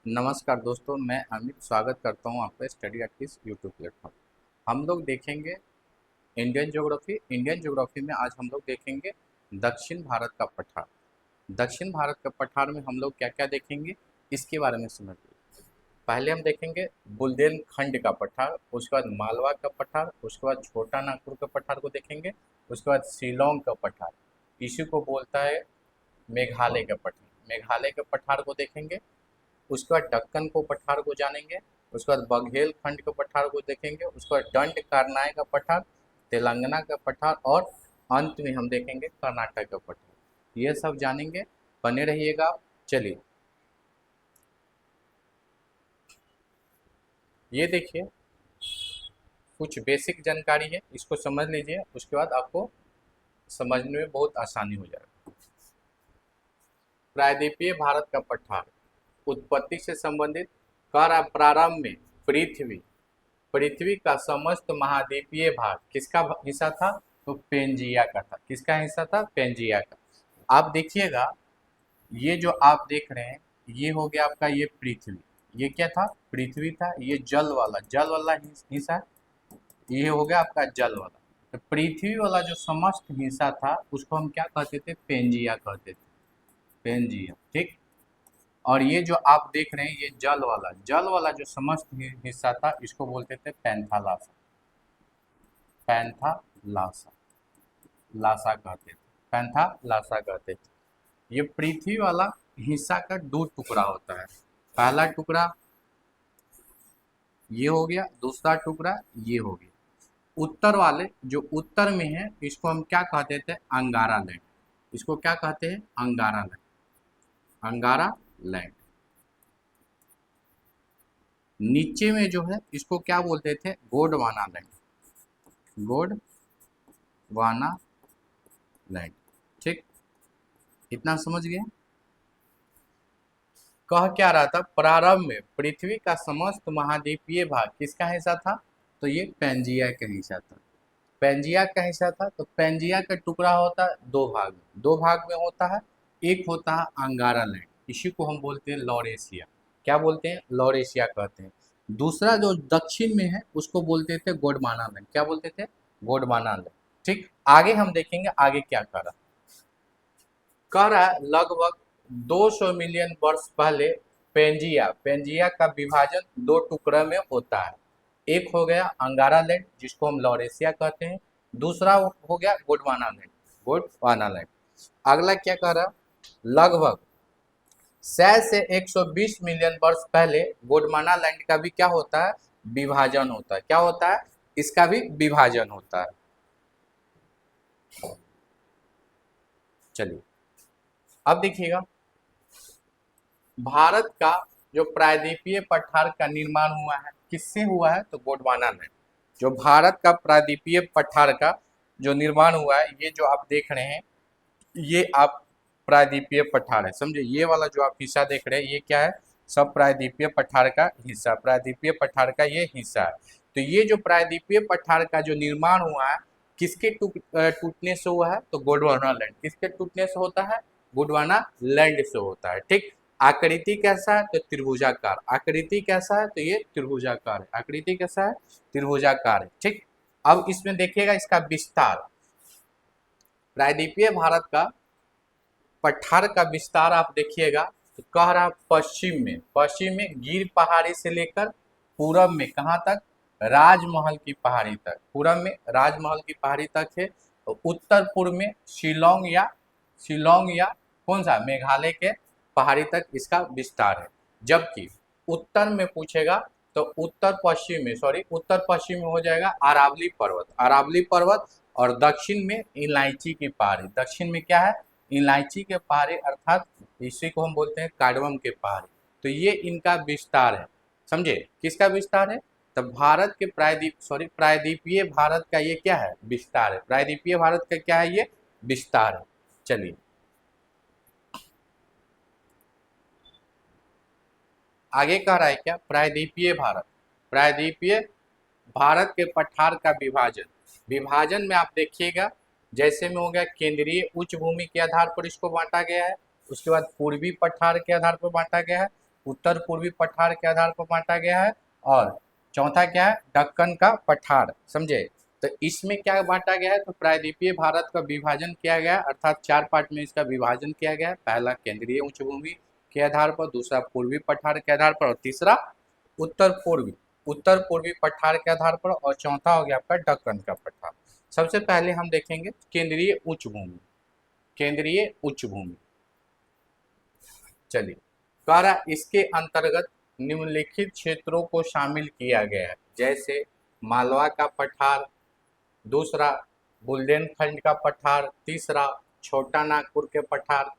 नमस्कार दोस्तों, मैं अमित स्वागत करता हूं आपका स्टडी एट किस यूट्यूब प्लेटफॉर्म। हम लोग देखेंगे इंडियन ज्योग्राफी में आज हम लोग देखेंगे दक्षिण भारत का पठार। दक्षिण भारत का पठार में हम लोग क्या क्या देखेंगे इसके बारे में समझिए। पहले हम देखेंगे बुंदेलखंड का पठार, उसके बाद मालवा का पठार, उसके बाद छोटा नागपुर का पठार को देखेंगे, उसके बाद शिलोंग का पठार, इसी को बोलता है मेघालय का पठार। मेघालय के पठार को देखेंगे, उसके बाद दक्कन को पठार को जानेंगे, उसके बाद बघेल खंड के पठार को देखेंगे, उसके बाद दंड कारनाय का पठार, तेलंगाना का पठार और अंत में हम देखेंगे कर्नाटक का पठार। ये सब जानेंगे, बने रहिएगा आप। चलिए, ये देखिए कुछ बेसिक जानकारी है, इसको समझ लीजिए, उसके बाद आपको समझने में बहुत आसानी हो जाएगा। प्रायद्वीपीय भारत का पठार उत्पत्ति से संबंधित कर प्रारंभ में पृथ्वी पृथ्वी का समस्त महाद्वीपीय भाग किसका हिस्सा था? तो पेंजिया का था। किसका हिस्सा था? पेंजिया का। आप देखिएगा, ये जो आप देख रहे हैं ये हो गया आपका ये पृथ्वी। ये क्या था? पृथ्वी था। ये जल वाला हिस्सा है। ये हो गया आपका जल वाला। तो पृथ्वी वाला जो समस्त हिस्सा था उसको हम क्या कहते थे? पेंजिया कहते थे। पेंजिया, ठीक। और ये जो आप देख रहे हैं ये जल वाला जो समस्त हिस्सा था इसको बोलते थे पैंथालासा। पैंथालासा लासा कहते थे। पैंथालासा कहते थे। ये पृथ्वी वाला हिस्सा का दो टुकड़ा होता है। पहला टुकड़ा ये हो गया, दूसरा टुकड़ा ये हो गया। उत्तर वाले जो उत्तर में है इसको हम क्या कहते थे? अंगारा लैंड। इसको क्या कहते हैं? अंगारा लैंड। अंगारा लैंड। नीचे में जो है इसको क्या बोलते थे? गोंडवाना लैंड। गोंडवाना लैंड, ठीक। इतना समझ गए? कह क्या रहा था? प्रारंभ में पृथ्वी का समस्त महाद्वीपीय भाग किसका हिस्सा था? तो ये पेंजिया का हिस्सा था। पेंजिया का हिस्सा था। तो पेंजिया का टुकड़ा होता है दो भाग में। दो भाग में होता है। एक होता है अंगारा लैंड, इसी को हम बोलते हैं लॉरेशिया। क्या बोलते हैं? लॉरेशिया कहते हैं। दूसरा जो दक्षिण में है उसको बोलते थे गोंडवाना लैंड। क्या बोलते थे? गोंडवाना लैंड, ठीक। आगे हम देखेंगे आगे क्या करा। कह रहा है लगभग 200 मिलियन वर्ष पहले पेंजिया का विभाजन दो टुकड़ों में होता है। एक हो गया अंगारा लैंड जिसको हम लॉरेशिया कहते हैं, दूसरा हो गया गोंडवाना लैंड। अगला क्या कह रहा है? लगभग 100 से 120 मिलियन वर्ष पहले गोंडवाना लैंड का भी क्या होता है? विभाजन होता है। क्या होता है? इसका भी विभाजन होता है। चलिए, अब देखिएगा भारत का जो प्रायद्वीपीय पठार का निर्माण हुआ है किससे हुआ है? तो गोंडवाना लैंड। जो भारत का प्रायद्वीपीय पठार का जो निर्माण हुआ है ये जो आप देख रहे हैं ये आप प्रायद्वीपीय पठार है, समझे। ये वाला जो आप हिस्सा देख रहे हैं ये क्या है? सब प्रायद्वीपीय पठार का हिस्सा, प्रायद्वीपीय पठार का ये हिस्सा है। तो ये जो प्रायद्वीपीय पठार का जो निर्माण हुआ है किसके टूटने से हुआ है? तो गोंडवाना लैंड। किसके टूटने से होता है? गोंडवाना लैंड से होता है, ठीक। आकृति कैसा है? तो त्रिभुजाकार। आकृति कैसा है? तो ये त्रिभुजाकार है। आकृति कैसा है? त्रिभुजाकार है, ठीक। अब इसमें देखिएगा इसका विस्तार। प्रायद्वीपीय भारत का पठार का विस्तार आप देखिएगा तो कह रहा पश्चिम में गिर पहाड़ी से लेकर पूरब में कहाँ तक? राजमहल की पहाड़ी तक। पूरब में राजमहल की पहाड़ी तक है। और उत्तर पूर्व में शिलोंग या कौन सा? मेघालय के पहाड़ी तक इसका विस्तार है। जबकि उत्तर में पूछेगा तो उत्तर पश्चिम में हो जाएगा अरावली पर्वत। और दक्षिण में इलायची की पहाड़ी। दक्षिण में क्या है? इलायची के पहाड़ी, अर्थात इसी को हम बोलते हैं कार्डमम के पहाड़ी। तो ये इनका विस्तार है, समझे। किसका विस्तार है? तो भारत के प्रायद्वीपीय भारत का ये क्या है? विस्तार है। प्रायद्वीपीय भारत का क्या है? ये विस्तार है। चलिए, आगे कह रहा है क्या? प्रायद्वीपीय भारत के पठार का विभाजन में आप देखिएगा जैसे में हो गया केंद्रीय उच्च भूमि के आधार पर इसको बांटा गया है। उसके बाद पूर्वी पठार के आधार पर बांटा गया है। उत्तर पूर्वी पठार के आधार पर बांटा गया है, और चौथा क्या है, दक्कन का पठार। समझे? तो इसमें क्या बांटा गया है, तो प्रायद्वीपीय भारत का विभाजन किया गया, अर्थात 4 पार्ट में इसका विभाजन किया गया है। पहला केंद्रीय उच्च भूमि के आधार पर, दूसरा पूर्वी पठार के आधार पर, और तीसरा उत्तर पूर्वी पठार के आधार पर, और चौथा हो गया आपका दक्कन का पठार। सबसे पहले हम देखेंगे केंद्रीय उच्च भूमि। केंद्रीय उच्च भूमि, चलिए, द्वारा इसके अंतर्गत निम्नलिखित क्षेत्रों को शामिल किया गया है, जैसे मालवा का पठार, दूसरा बुंदेलखंड का पठार, तीसरा छोटा नागपुर के पठार,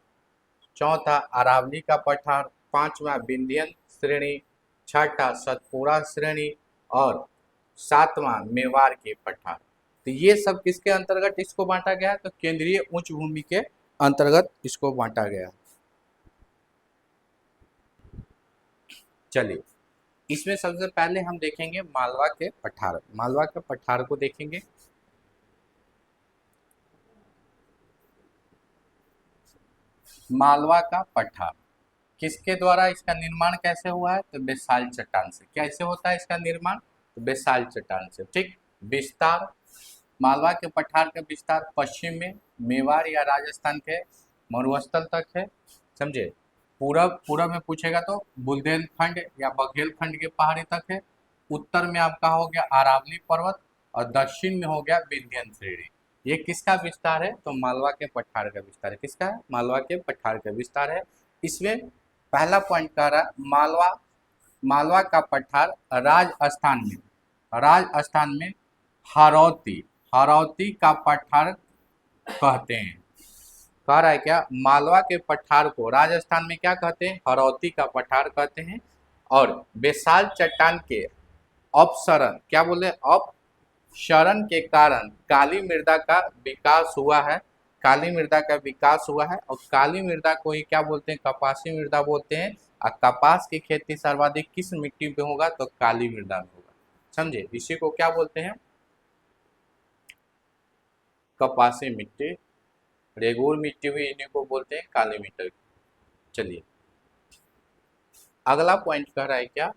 चौथा अरावली का पठार, पांचवा विंध्यन श्रेणी, छठा सतपुड़ा श्रेणी, और सातवां मेवाड़ के पठार। तो ये सब किसके अंतर्गत इसको बांटा गया है, तो केंद्रीय उच्च भूमि के अंतर्गत इसको बांटा गया। चलिए, इसमें सबसे पहले हम देखेंगे मालवा के पठार। मालवा के पठार को देखेंगे। मालवा का पठार किसके द्वारा इसका निर्माण कैसे हुआ है, तो बेसाल्ट चट्टान से। कैसे होता है इसका निर्माण, तो बेसाल्ट चट्टान से। ठीक, विस्तार, मालवा के पठार का विस्तार पश्चिम में मेवाड़ या राजस्थान के मरुस्थल तक है। समझे? पूरब में पूछेगा तो बुंदेलखंड या बघेलखंड के पहाड़ी तक है। उत्तर में आपका हो गया अरावली पर्वत, और दक्षिण में हो गया विंध्यन श्रेणी। ये किसका विस्तार है, तो मालवा के पठार का विस्तार है। किसका है, मालवा के पठार का विस्तार है। इसमें पहला पॉइंट कह रहा है मालवा का पठार राजस्थान में हारौती का पठार कहते हैं। कह रहा है क्या, मालवा के पठार को राजस्थान में क्या कहते हैं, हारौती का पठार कहते हैं। और बेसाल्ट चट्टान के अपसरण, क्या बोले, अपसरण के कारण काली मृदा का विकास हुआ है। काली मृदा का विकास हुआ है, और काली मृदा को ही क्या बोलते हैं, कपासी मृदा बोलते हैं। और कपास की खेती सर्वाधिक किस मिट्टी में होगा, तो काली मृदा में होगा। समझे? इसी को क्या बोलते हैं, कपासी मिट्टी, रेगुर मिट्टी हुई, इन्हीं को बोलते हैं काली मिट्टी। चलिए, अगला पॉइंट कह रहा है क्या,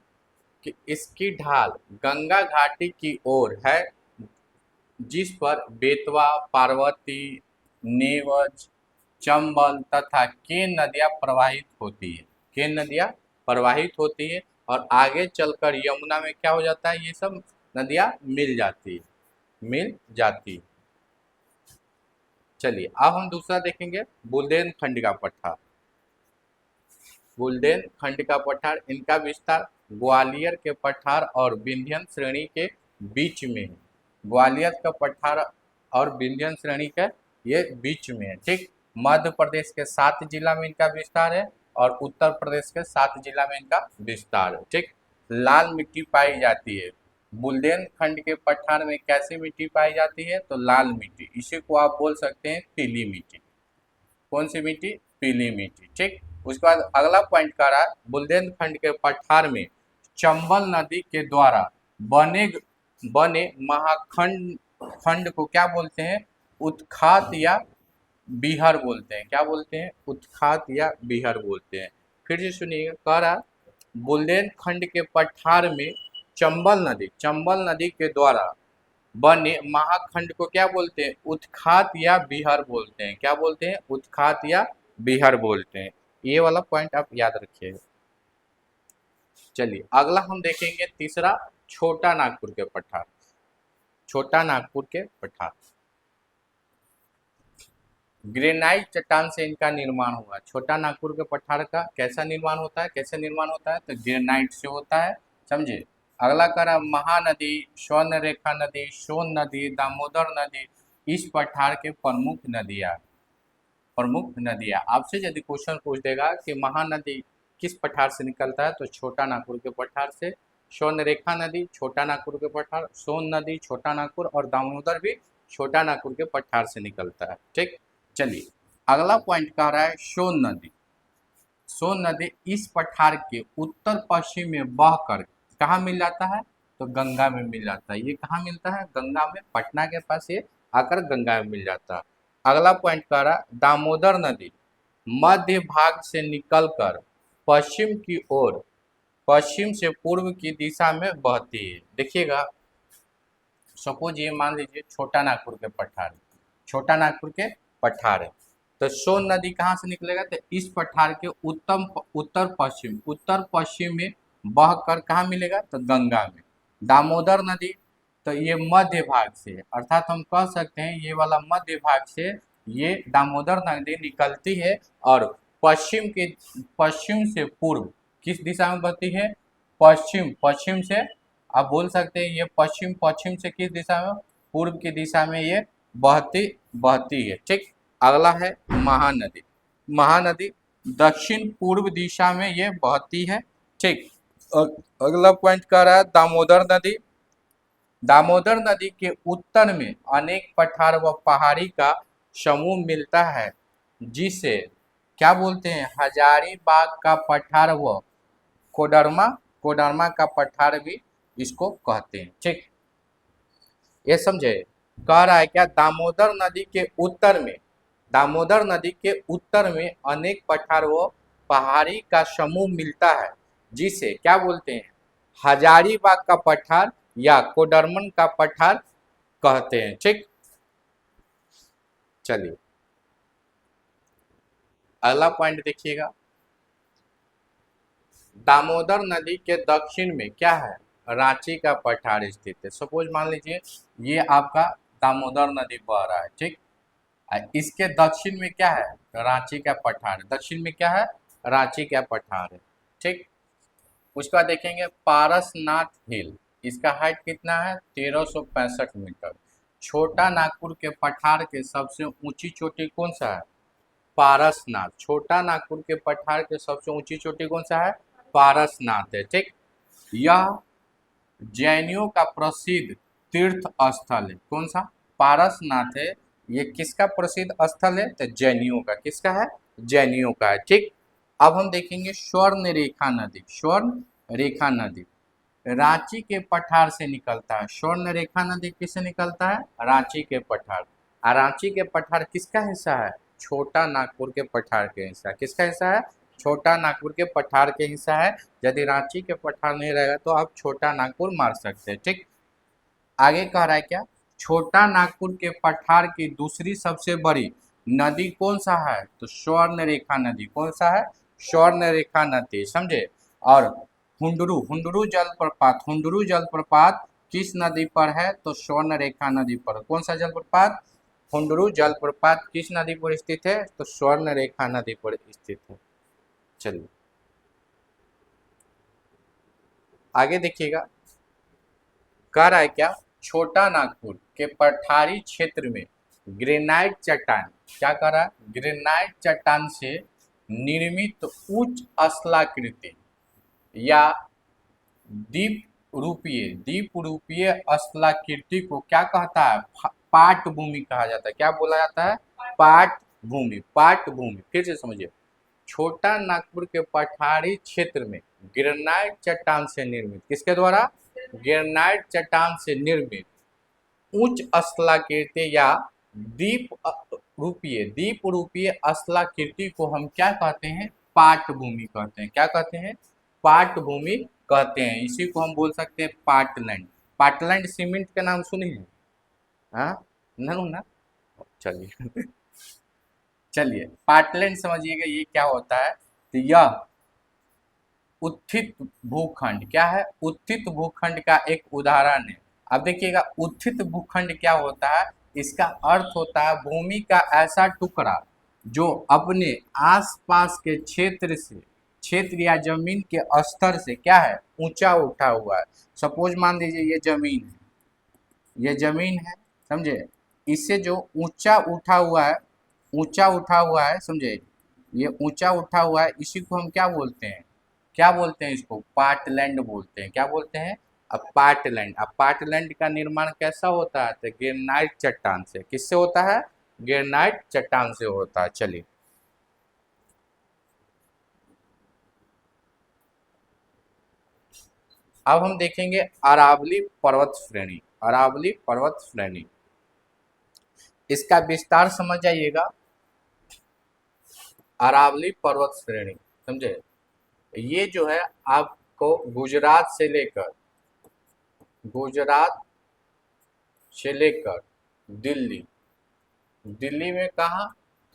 कि इसकी ढाल गंगा घाटी की ओर है, जिस पर बेतवा, पार्वती, नेवज, चंबल तथा केन नदियां प्रवाहित होती है। केन नदियां प्रवाहित होती है, और आगे चलकर यमुना में क्या हो जाता है, ये सब नदियां मिल जाती है। चलिए, अब हम दूसरा देखेंगे बुंदेलखंड का पठार। बुंदेलखंड का पठार, इनका विस्तार ग्वालियर के पठार और विंध्यन श्रेणी के बीच में है। ग्वालियर का पठार और विंध्यन श्रेणी के ये बीच में है। ठीक, मध्य प्रदेश के 7 जिला में इनका विस्तार है, और उत्तर प्रदेश के 7 जिला में इनका विस्तार है। ठीक, लाल मिट्टी पाई जाती है। बुंदेलखंड के पठार में कैसी मिट्टी पाई जाती है, तो लाल मिट्टी। इसी को आप बोल सकते हैं पीली मिट्टी। कौन सी मिट्टी, पीली मिट्टी। ठीक, उसके बाद अगला पॉइंट कह रहा है, बुंदेलखंड के पठार में चंबल नदी के द्वारा बने महाखंड को क्या बोलते हैं, उत्खात या बीहर बोलते हैं। क्या बोलते हैं, उत्खात या बीहर बोलते हैं। फिर से सुनिएगा, कह रहा बुंदेलखंड के पठार में चंबल नदी के द्वारा बने महाखंड को क्या बोलते हैं, उत्खात या बीहर बोलते हैं। क्या बोलते हैं, उत्खात या बीहर बोलते हैं। ये वाला पॉइंट आप याद रखिएगा। चलिए, अगला हम देखेंगे तीसरा, छोटा नागपुर के पठार। छोटा नागपुर के पठार ग्रेनाइट चट्टान से इनका निर्माण हुआ। छोटा नागपुर के पठार का कैसा निर्माण होता है, कैसे निर्माण होता है, तो ग्रेनाइट से होता है। समझे? अगला करा महानदी, स्वर्णरेखा नदी, सोन नदी, दामोदर नदी इस पठार के प्रमुख नदियाँ। आपसे यदि क्वेश्चन पूछ देगा कि महानदी किस पठार से निकलता है, तो छोटा नागपुर के पठार से। स्वर्णरेखा नदी छोटा नागपुर के पठार, सोन नदी छोटा नागपुर, और दामोदर भी छोटा नागपुर के पठार से निकलता है। ठीक, चलिए, अगला पॉइंट कह रहा है सोन नदी। सोन नदी इस पठार के उत्तर पश्चिम में बहकर कहाँ मिल जाता है, तो गंगा में मिल जाता है। ये कहाँ मिलता है, गंगा में, पटना के पास ये आकर गंगा में मिल जाता है। अगला पॉइंट कह रहा है दामोदर नदी मध्य भाग से निकलकर पश्चिम की ओर, पश्चिम से पूर्व की दिशा में बहती है। देखिएगा, सपोज ये मान लीजिए छोटा नागपुर के पठार, छोटा नागपुर के पठार है, तो सोन नदी कहाँ से निकलेगा, तो इस पठार के उत्तर पश्चिम में बहकर कहाँ मिलेगा, तो गंगा में। दामोदर नदी, तो ये मध्य भाग से, अर्थात हम कह सकते हैं ये वाला मध्य भाग से ये दामोदर नदी निकलती है और पश्चिम से पूर्व किस दिशा में बहती है, पश्चिम से, आप बोल सकते हैं ये पश्चिम से किस दिशा में, पूर्व की दिशा में ये बहती बहती है। ठीक, अगला है महानदी। महानदी दक्षिण पूर्व दिशा में ये बहती है। ठीक, अगला पॉइंट कह रहा है दामोदर नदी। दामोदर नदी के उत्तर में अनेक पठार व पहाड़ी का समूह मिलता है, जिसे क्या बोलते हैं, हजारीबाग का पठार व कोडरमा कोडरमा का पठार भी इसको कहते हैं। ठीक, ये समझे। कह रहा है क्या, दामोदर नदी के उत्तर में, दामोदर नदी के उत्तर में अनेक पठार व पहाड़ी का समूह मिलता है, जिसे क्या बोलते हैं, हजारीबाग का पठार या कोडरमन का पठार कहते हैं। ठीक, चलिए अगला पॉइंट देखिएगा। दामोदर नदी के दक्षिण में क्या है, रांची का पठार स्थित है। सपोज मान लीजिए ये आपका दामोदर नदी बह रहा है। ठीक, इसके दक्षिण में क्या है, रांची का पठार है। दक्षिण में क्या है, रांची का पठार है। ठीक, उसका देखेंगे पारसनाथ हिल, इसका हाइट कितना है, 1365 मीटर। छोटा नागपुर के पठार के सबसे ऊंची चोटी कौन सा है, पारसनाथ। छोटा नागपुर के पठार के सबसे ऊंची चोटी कौन सा है, पारसनाथ है। ठीक, यह जैनियों का प्रसिद्ध तीर्थ स्थल है। कौन सा, पारसनाथ है, ये किसका प्रसिद्ध स्थल है, तो जैनियों का। किसका है, जैनियों का है। ठीक, अब हम देखेंगे स्वर्ण रेखा नदी। स्वर्ण रेखा नदी रांची के पठार से निकलता है। स्वर्ण रेखा नदी किससे निकलता है, रांची के पठार। और रांची के पठार किसका हिस्सा है, छोटा नागपुर के पठार के हिस्सा। किसका हिस्सा है, छोटा नागपुर के पठार के हिस्सा है। यदि रांची के पठार नहीं रहेगा तो आप छोटा नागपुर मार सकते हैं। ठीक, आगे कह रहा है क्या, छोटा नागपुर के पठार की दूसरी सबसे बड़ी नदी कौन सा है, तो स्वर्ण रेखा नदी। कौन सा है, स्वर्ण रेखा नदी, समझे। और हुंडरू जलप्रपात किस नदी पर है, तो स्वर्ण रेखा नदी पर। कौन सा जलप्रपात, हुंडरू जलप्रपात किस नदी पर स्थित है, तो स्वर्ण रेखा नदी पर स्थित है। चलिए आगे देखिएगा, कह रहा है क्या, छोटा नागपुर के पठारी क्षेत्र में ग्रेनाइट चट्टान, क्या कह रहा है, ग्रेनाइट चट्टान से निर्मित उच्च स्थलाकृति या दीप रूपीय स्थलाकृति को क्या कहता है, पाट भूमि कहा जाता है। क्या बोला जाता है, पाट भूमि। पाट भूमि फिर से समझिए, छोटा नागपुर के पठारी क्षेत्र में ग्रेनाइट चट्टान से निर्मित, किसके द्वारा, ग्रेनाइट चट्टान से निर्मित उच्च स्थलाकृति या दीप रूपीय स्थलाकृति को हम क्या कहते हैं, पाट भूमि कहते हैं। क्या कहते हैं, पाट भूमि कहते हैं। इसी को हम बोल सकते हैं पाटलैंड। पाटलैंड सीमेंट का नाम सुने हैं, हाँ ना। चलिए चलिए पाटलैंड समझिएगा ये क्या होता है, तो यह उत्थित भूखंड, क्या है, उत्थित भूखंड का एक उदाहरण है। अब देखिएगा उत्थित भूखंड क्या होता है, इसका अर्थ होता है भूमि का ऐसा टुकड़ा जो अपने आसपास के क्षेत्र या जमीन के स्तर से क्या है, ऊंचा उठा हुआ है। सपोज मान लीजिए ये जमीन है, ये जमीन है, समझे। इससे जो ऊंचा उठा हुआ है, समझे, ये ऊंचा उठा हुआ है, इसी को हम क्या बोलते हैं, क्या बोलते हैं, इसको पाटलैंड बोलते हैं। क्या बोलते हैं, अब पाटलैंड। अब पाटलैंड का निर्माण कैसा होता है, तो ग्रेनाइट चट्टान से। किससे होता है, ग्रेनाइट चट्टान से होता है। चलिए अब हम देखेंगे अरावली पर्वत श्रेणी। अरावली पर्वत श्रेणी, इसका विस्तार समझ जाइएगा। अरावली पर्वत श्रेणी, समझे, ये जो है आपको गुजरात से लेकर दिल्ली, दिल्ली में कहा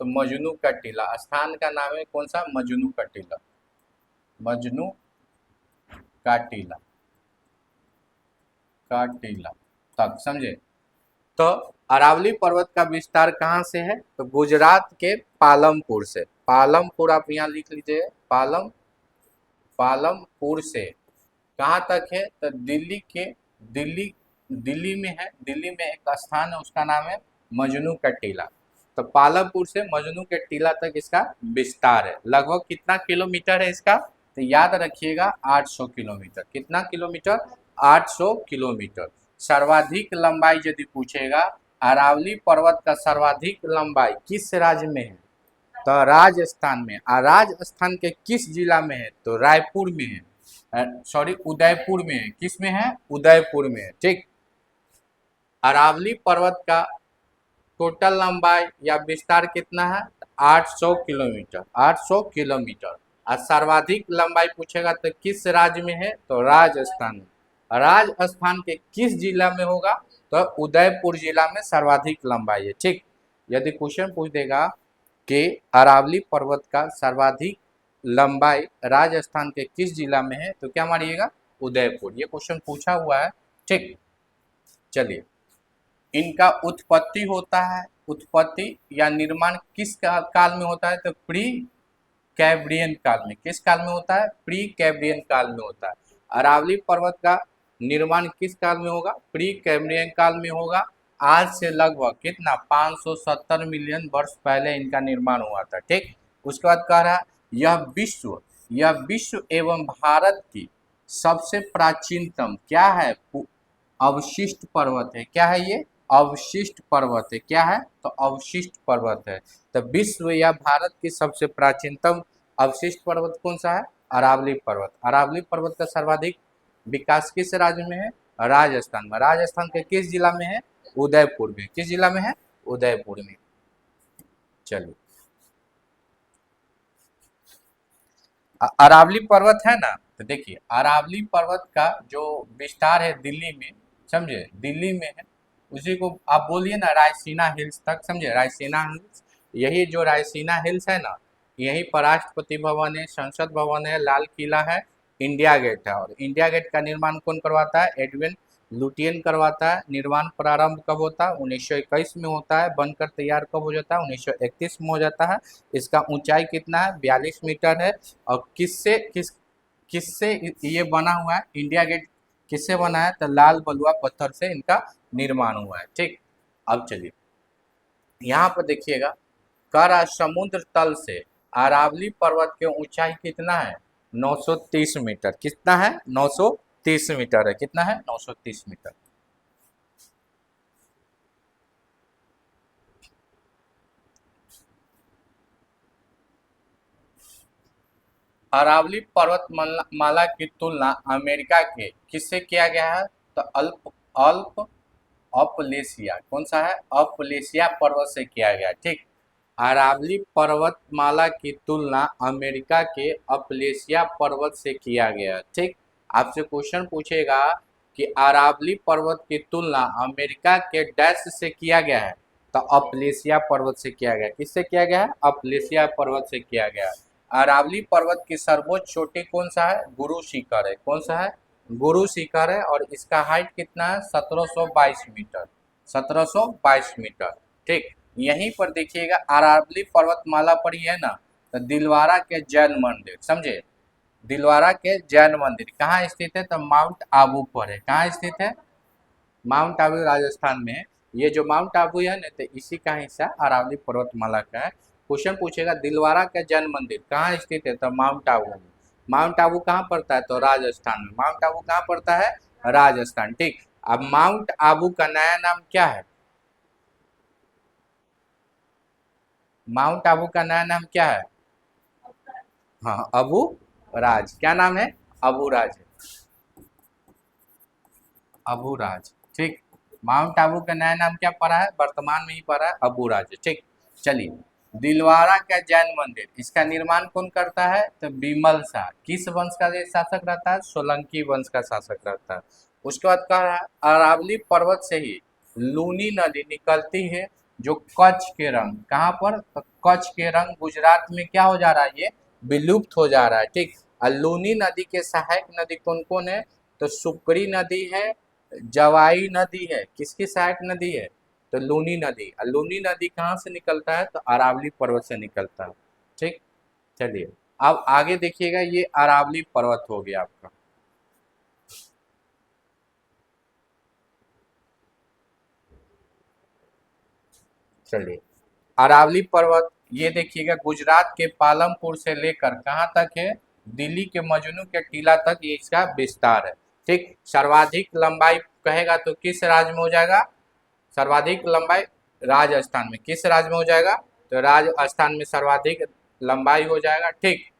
तो मजनू का टीला, स्थान का नाम है कौन सा, मजनू का टीला, मजनू का टीला, का टीला तक, समझे। तो अरावली पर्वत का विस्तार कहाँ से है, तो गुजरात के पालमपुर से, पालमपुर आप यहाँ लिख लीजिए, पालमपुर से कहाँ तक है, तो दिल्ली दिल्ली में है, दिल्ली में एक स्थान है उसका नाम है मजनू का टीला। तो पालमपुर से मजनू के टीला तक इसका विस्तार है। लगभग कितना किलोमीटर है इसका, तो याद रखिएगा 800 किलोमीटर। कितना किलोमीटर, 800 किलोमीटर। सर्वाधिक लंबाई यदि पूछेगा, अरावली पर्वत का सर्वाधिक लंबाई किस राज्य में है, तो राजस्थान में। राजस्थान के किस जिला में है, तो रायपुर में है, सॉरी उदयपुर में है। किस में है, उदयपुर में है, ठीक। अरावली पर्वत का टोटल लंबाई या विस्तार कितना है, 800 किलोमीटर, 800 किलोमीटर। और सर्वाधिक लंबाई पूछेगा तो किस राज्य में है, तो राजस्थान में। राजस्थान के किस जिला में होगा, तो उदयपुर जिला में सर्वाधिक लंबाई है, ठीक। यदि क्वेश्चन पूछ देगा कि अरावली पर्वत का सर्वाधिक लंबाई राजस्थान के किस जिला में है, तो क्या मानिएगा, उदयपुर। ये क्वेश्चन पूछा हुआ है, ठीक। चलिए, इनका उत्पत्ति होता है, उत्पत्ति या निर्माण किस काल में होता है, तो प्री कैम्ब्रियन काल में। किस काल में होता है, प्री कैम्ब्रियन काल में होता है। अरावली पर्वत का निर्माण किस काल में होगा, प्री कैम्ब्रियन काल में होगा। आज से लगभग कितना, 570 मिलियन वर्ष पहले इनका निर्माण हुआ था, ठीक। उसके बाद कह रहा है यह विश्व एवं भारत की सबसे प्राचीनतम क्या है, अवशिष्ट पर्वत है। क्या है ये, अवशिष्ट पर्वत है। क्या है, तो अवशिष्ट पर्वत है। तो विश्व या भारत की सबसे प्राचीनतम अवशिष्ट पर्वत कौन सा है, अरावली पर्वत। अरावली पर्वत का सर्वाधिक विकास किस राज्य में है, राजस्थान में। राजस्थान के किस जिला में है, उदयपुर में। किस जिला में है, उदयपुर में। चलिए, अरावली पर्वत है ना, तो देखिए अरावली पर्वत का जो विस्तार है दिल्ली में, समझे, दिल्ली में है। उसी को आप बोलिए ना रायसीना हिल्स तक, समझे, रायसीना हिल्स। यही जो रायसीना हिल्स है ना, यहीं पर राष्ट्रपति भवन है, संसद भवन है, लाल किला है, इंडिया गेट है। और इंडिया गेट का निर्माण कौन करवाता है, एडविन लुटियन करवाता है। निर्माण प्रारंभ कब होता है, 1921 में होता है। बनकर तैयार कब हो जाता है, 1931 में हो जाता है। इसका ऊंचाई कितना है, 42 मीटर है। और किससे ये बना हुआ है, इंडिया गेट किससे बना है, तो लाल बलुआ पत्थर से इनका निर्माण हुआ है, ठीक। अब चलिए, यहाँ पर देखिएगा, कह रहा समुद्र तल से अरावली पर्वत की ऊंचाई कितना है, 930 मीटर। कितना है, 930 मीटर है। कितना है, 930 मीटर। अरावली पर्वतमाला की तुलना अमेरिका के किससे किया गया है, तो अल्प अल्प अपलेशिया, कौन सा है, अपलेशिया पर्वत से किया गया, ठीक। अरावली पर्वतमाला की तुलना अमेरिका के अपलेशिया पर्वत से किया गया, ठीक। आपसे क्वेश्चन पूछेगा कि अरावली पर्वत की तुलना अमेरिका के डैश से किया गया है, तो अपलेशिया पर्वत से किया गया। किससे किया गया है, अपलेशिया पर्वत से किया गया है। अरावली पर्वत की सर्वोच्च चोटी कौन सा है, गुरु शिखर है। कौन सा है, गुरु शिखर है। और इसका हाइट कितना है, 1722 मीटर, 1722 मीटर, ठीक। यहीं पर देखिएगा अरावली पर्वतमाला पर ही है ना, तो दिलवारा के जैन मंदिर, समझे, दिलवारा के जैन मंदिर कहाँ स्थित है, तो माउंट आबू पर है। कहाँ स्थित है, माउंट आबू राजस्थान में है। ये जो माउंट आबू है ना, तो इसी का हिस्सा अरावली पर्वतमाला का है। क्वेश्चन पूछेगा दिलवारा का जैन मंदिर कहाँ स्थित है, तो माउंट आबू में। माउंट आबू कहाँ पड़ता है, तो राजस्थान में। माउंट आबू कहाँ पड़ता है, राजस्थान, ठीक। अब माउंट आबू का नया नाम क्या है, माउंट आबू का नया नाम क्या है, हाँ, अबू राज। क्या नाम है, अबू राज, अबू राज, ठीक। माउंट आबू का नया नाम क्या पड़ा है, वर्तमान में ही पड़ा है, अबू राज, ठीक। चलिए, दिलवारा का जैन मंदिर, इसका निर्माण कौन करता है? तो बिमल शाह। किस वंश का ये शासक रहता है? सोलंकी वंश का शासक रहता है। उसके बाद कह रहा है अरावली पर्वत से ही लूनी नदी निकलती है जो कच्छ के रंग, कहाँ पर? तो कच्छ के रंग गुजरात में क्या हो जा रहा है? ये विलुप्त हो जा रहा है। ठीक। और लूनी नदी के सहायक नदी कौन कौन है? तो सुकरी नदी है, जवाई नदी है। किसकी सहायक नदी है? तो लूनी नदी। और लूनी नदी कहाँ से निकलता है? तो अरावली पर्वत से निकलता है। ठीक। चलिए अब आगे देखिएगा, ये अरावली पर्वत हो गया आपका। चलिए अरावली पर्वत ये देखिएगा गुजरात के पालमपुर से लेकर कहाँ तक है? दिल्ली के मजनू के टीला तक ये इसका विस्तार है। ठीक। सर्वाधिक लंबाई कहेगा तो किस राज्य में हो जाएगा? सर्वाधिक लंबाई राजस्थान में। किस राज्य में हो जाएगा? तो राजस्थान में सर्वाधिक लंबाई हो जाएगा। ठीक।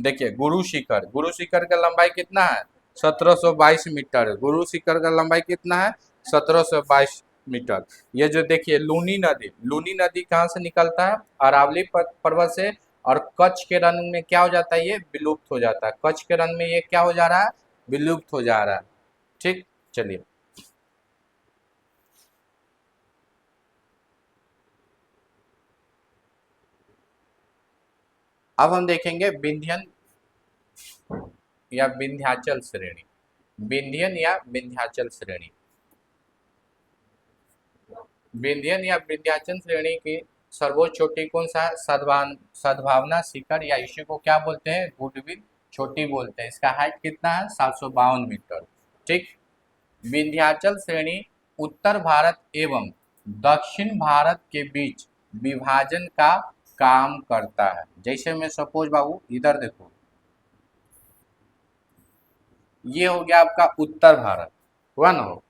देखिए गुरु शिखर का लंबाई कितना है? 1722 मीटर। गुरु शिखर का लंबाई कितना है? 1722 मीटर। ये जो देखिए लूनी नदी कहाँ से निकलता है? अरावली पर्वत से। और कच्छ के रण में क्या हो जाता है? ये विलुप्त हो जाता है। कच्छ के रण में ये क्या हो जा रहा है? विलुप्त हो जा रहा है। ठीक। चलिए अब हम देखेंगे विंध्यन या विंध्याचल श्रेणी। विंध्यन या विंध्याचल श्रेणी। विंध्यन या विंध्याचल श्रेणी की सर्वोच्च चोटी कौन सा है? सद्भावना शिखर, या इसी को क्या बोलते हैं? गुडविल चोटी बोलते हैं। इसका हाइट कितना है? 752 मीटर। ठीक। विंध्याचल श्रेणी उत्तर भारत एवं दक्षिण भारत के बीच विभाजन का काम करता है। जैसे मैं सपोज बाबू इधर देखो, ये हो गया आपका उत्तर भारत, हुआ ना हो,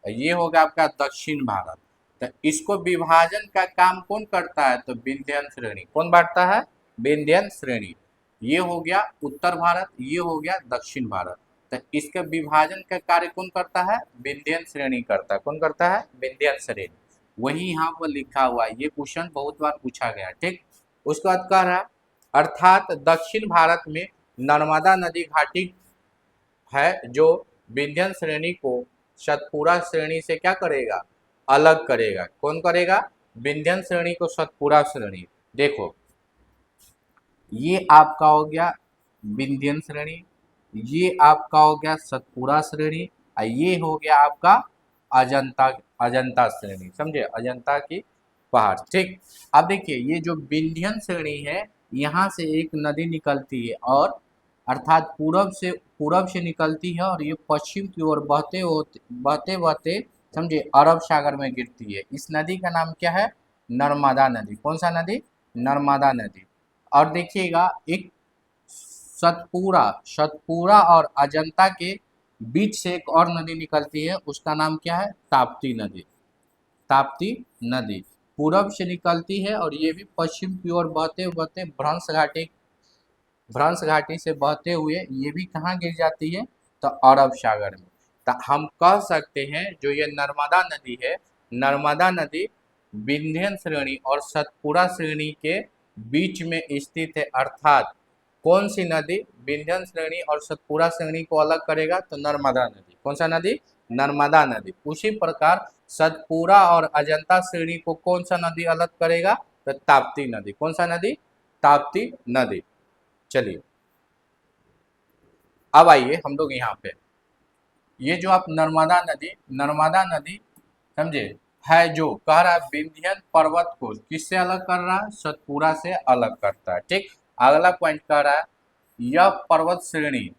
ये हो गया आपका दक्षिण भारत। तो इसको विभाजन का काम कौन करता है? तो विंध्यन श्रेणी। कौन बांटता है? विंध्यन श्रेणी। ये हो गया उत्तर भारत, ये हो गया दक्षिण भारत। तो इसके विभाजन का कार्य कौन करता है? विंध्यन श्रेणी करता है। कौन करता है? विंध्यन श्रेणी। वही यहाँ पर लिखा हुआ है, ये क्वेश्चन बहुत बार पूछा गया। ठीक। उसके बाद कह रहा है अर्थात दक्षिण भारत में नर्मदा नदी घाटी है जो विंध्यन श्रेणी को सतपुड़ा श्रेणी से क्या करेगा? अलग करेगा। कौन करेगा? विंध्यन श्रेणी को सतपुड़ा श्रेणी। देखो ये आपका हो गया विंध्यन श्रेणी, ये आपका हो गया सतपुड़ा श्रेणी, और ये हो गया आपका अजंता अजंता श्रेणी। समझे? अजंता की पहाड़। ठीक। अब देखिए ये जो विंध्यन श्रेणी है, यहाँ से एक नदी निकलती है और अर्थात पूरब से निकलती है और ये पश्चिम की ओर बहते बहते समझे अरब सागर में गिरती है। इस नदी का नाम क्या है? नर्मदा नदी। कौन सा नदी? नर्मदा नदी। और देखिएगा एक सतपुड़ा और अजंता के बीच से एक और नदी निकलती है, उसका नाम क्या है? ताप्ती नदी। ताप्ती नदी पूरब से निकलती है और ये भी पश्चिम की ओर बहते बहते भ्रंश घाटी से बहते हुए ये भी कहाँ गिर जाती है? तो अरब सागर में। तो हम कह सकते हैं जो ये नर्मदा नदी है, नर्मदा नदी विंध्यन श्रेणी और सतपुड़ा श्रेणी के बीच में स्थित है। अर्थात कौन सी नदी विंध्यन श्रेणी और सतपुड़ा श्रेणी को अलग करेगा? तो नर्मदा नदी। कौन सा नदी? नर्मदा नदी। उसी प्रकार सतपुड़ा और अजंता श्रेणी को कौन सा नदी अलग करेगा? तो ताप्ती नदी। कौन सा नदी? ताप्ती नदी। चलिए अब आइए हम लोग यहाँ पे, ये जो आप नर्मदा नदी समझे है, जो कह रहा है विंध्यन पर्वत को किससे अलग कर रहा है? सतपुड़ा से अलग करता है। ठीक। अगला पॉइंट कह रहा है यह पर्वत श्रेणी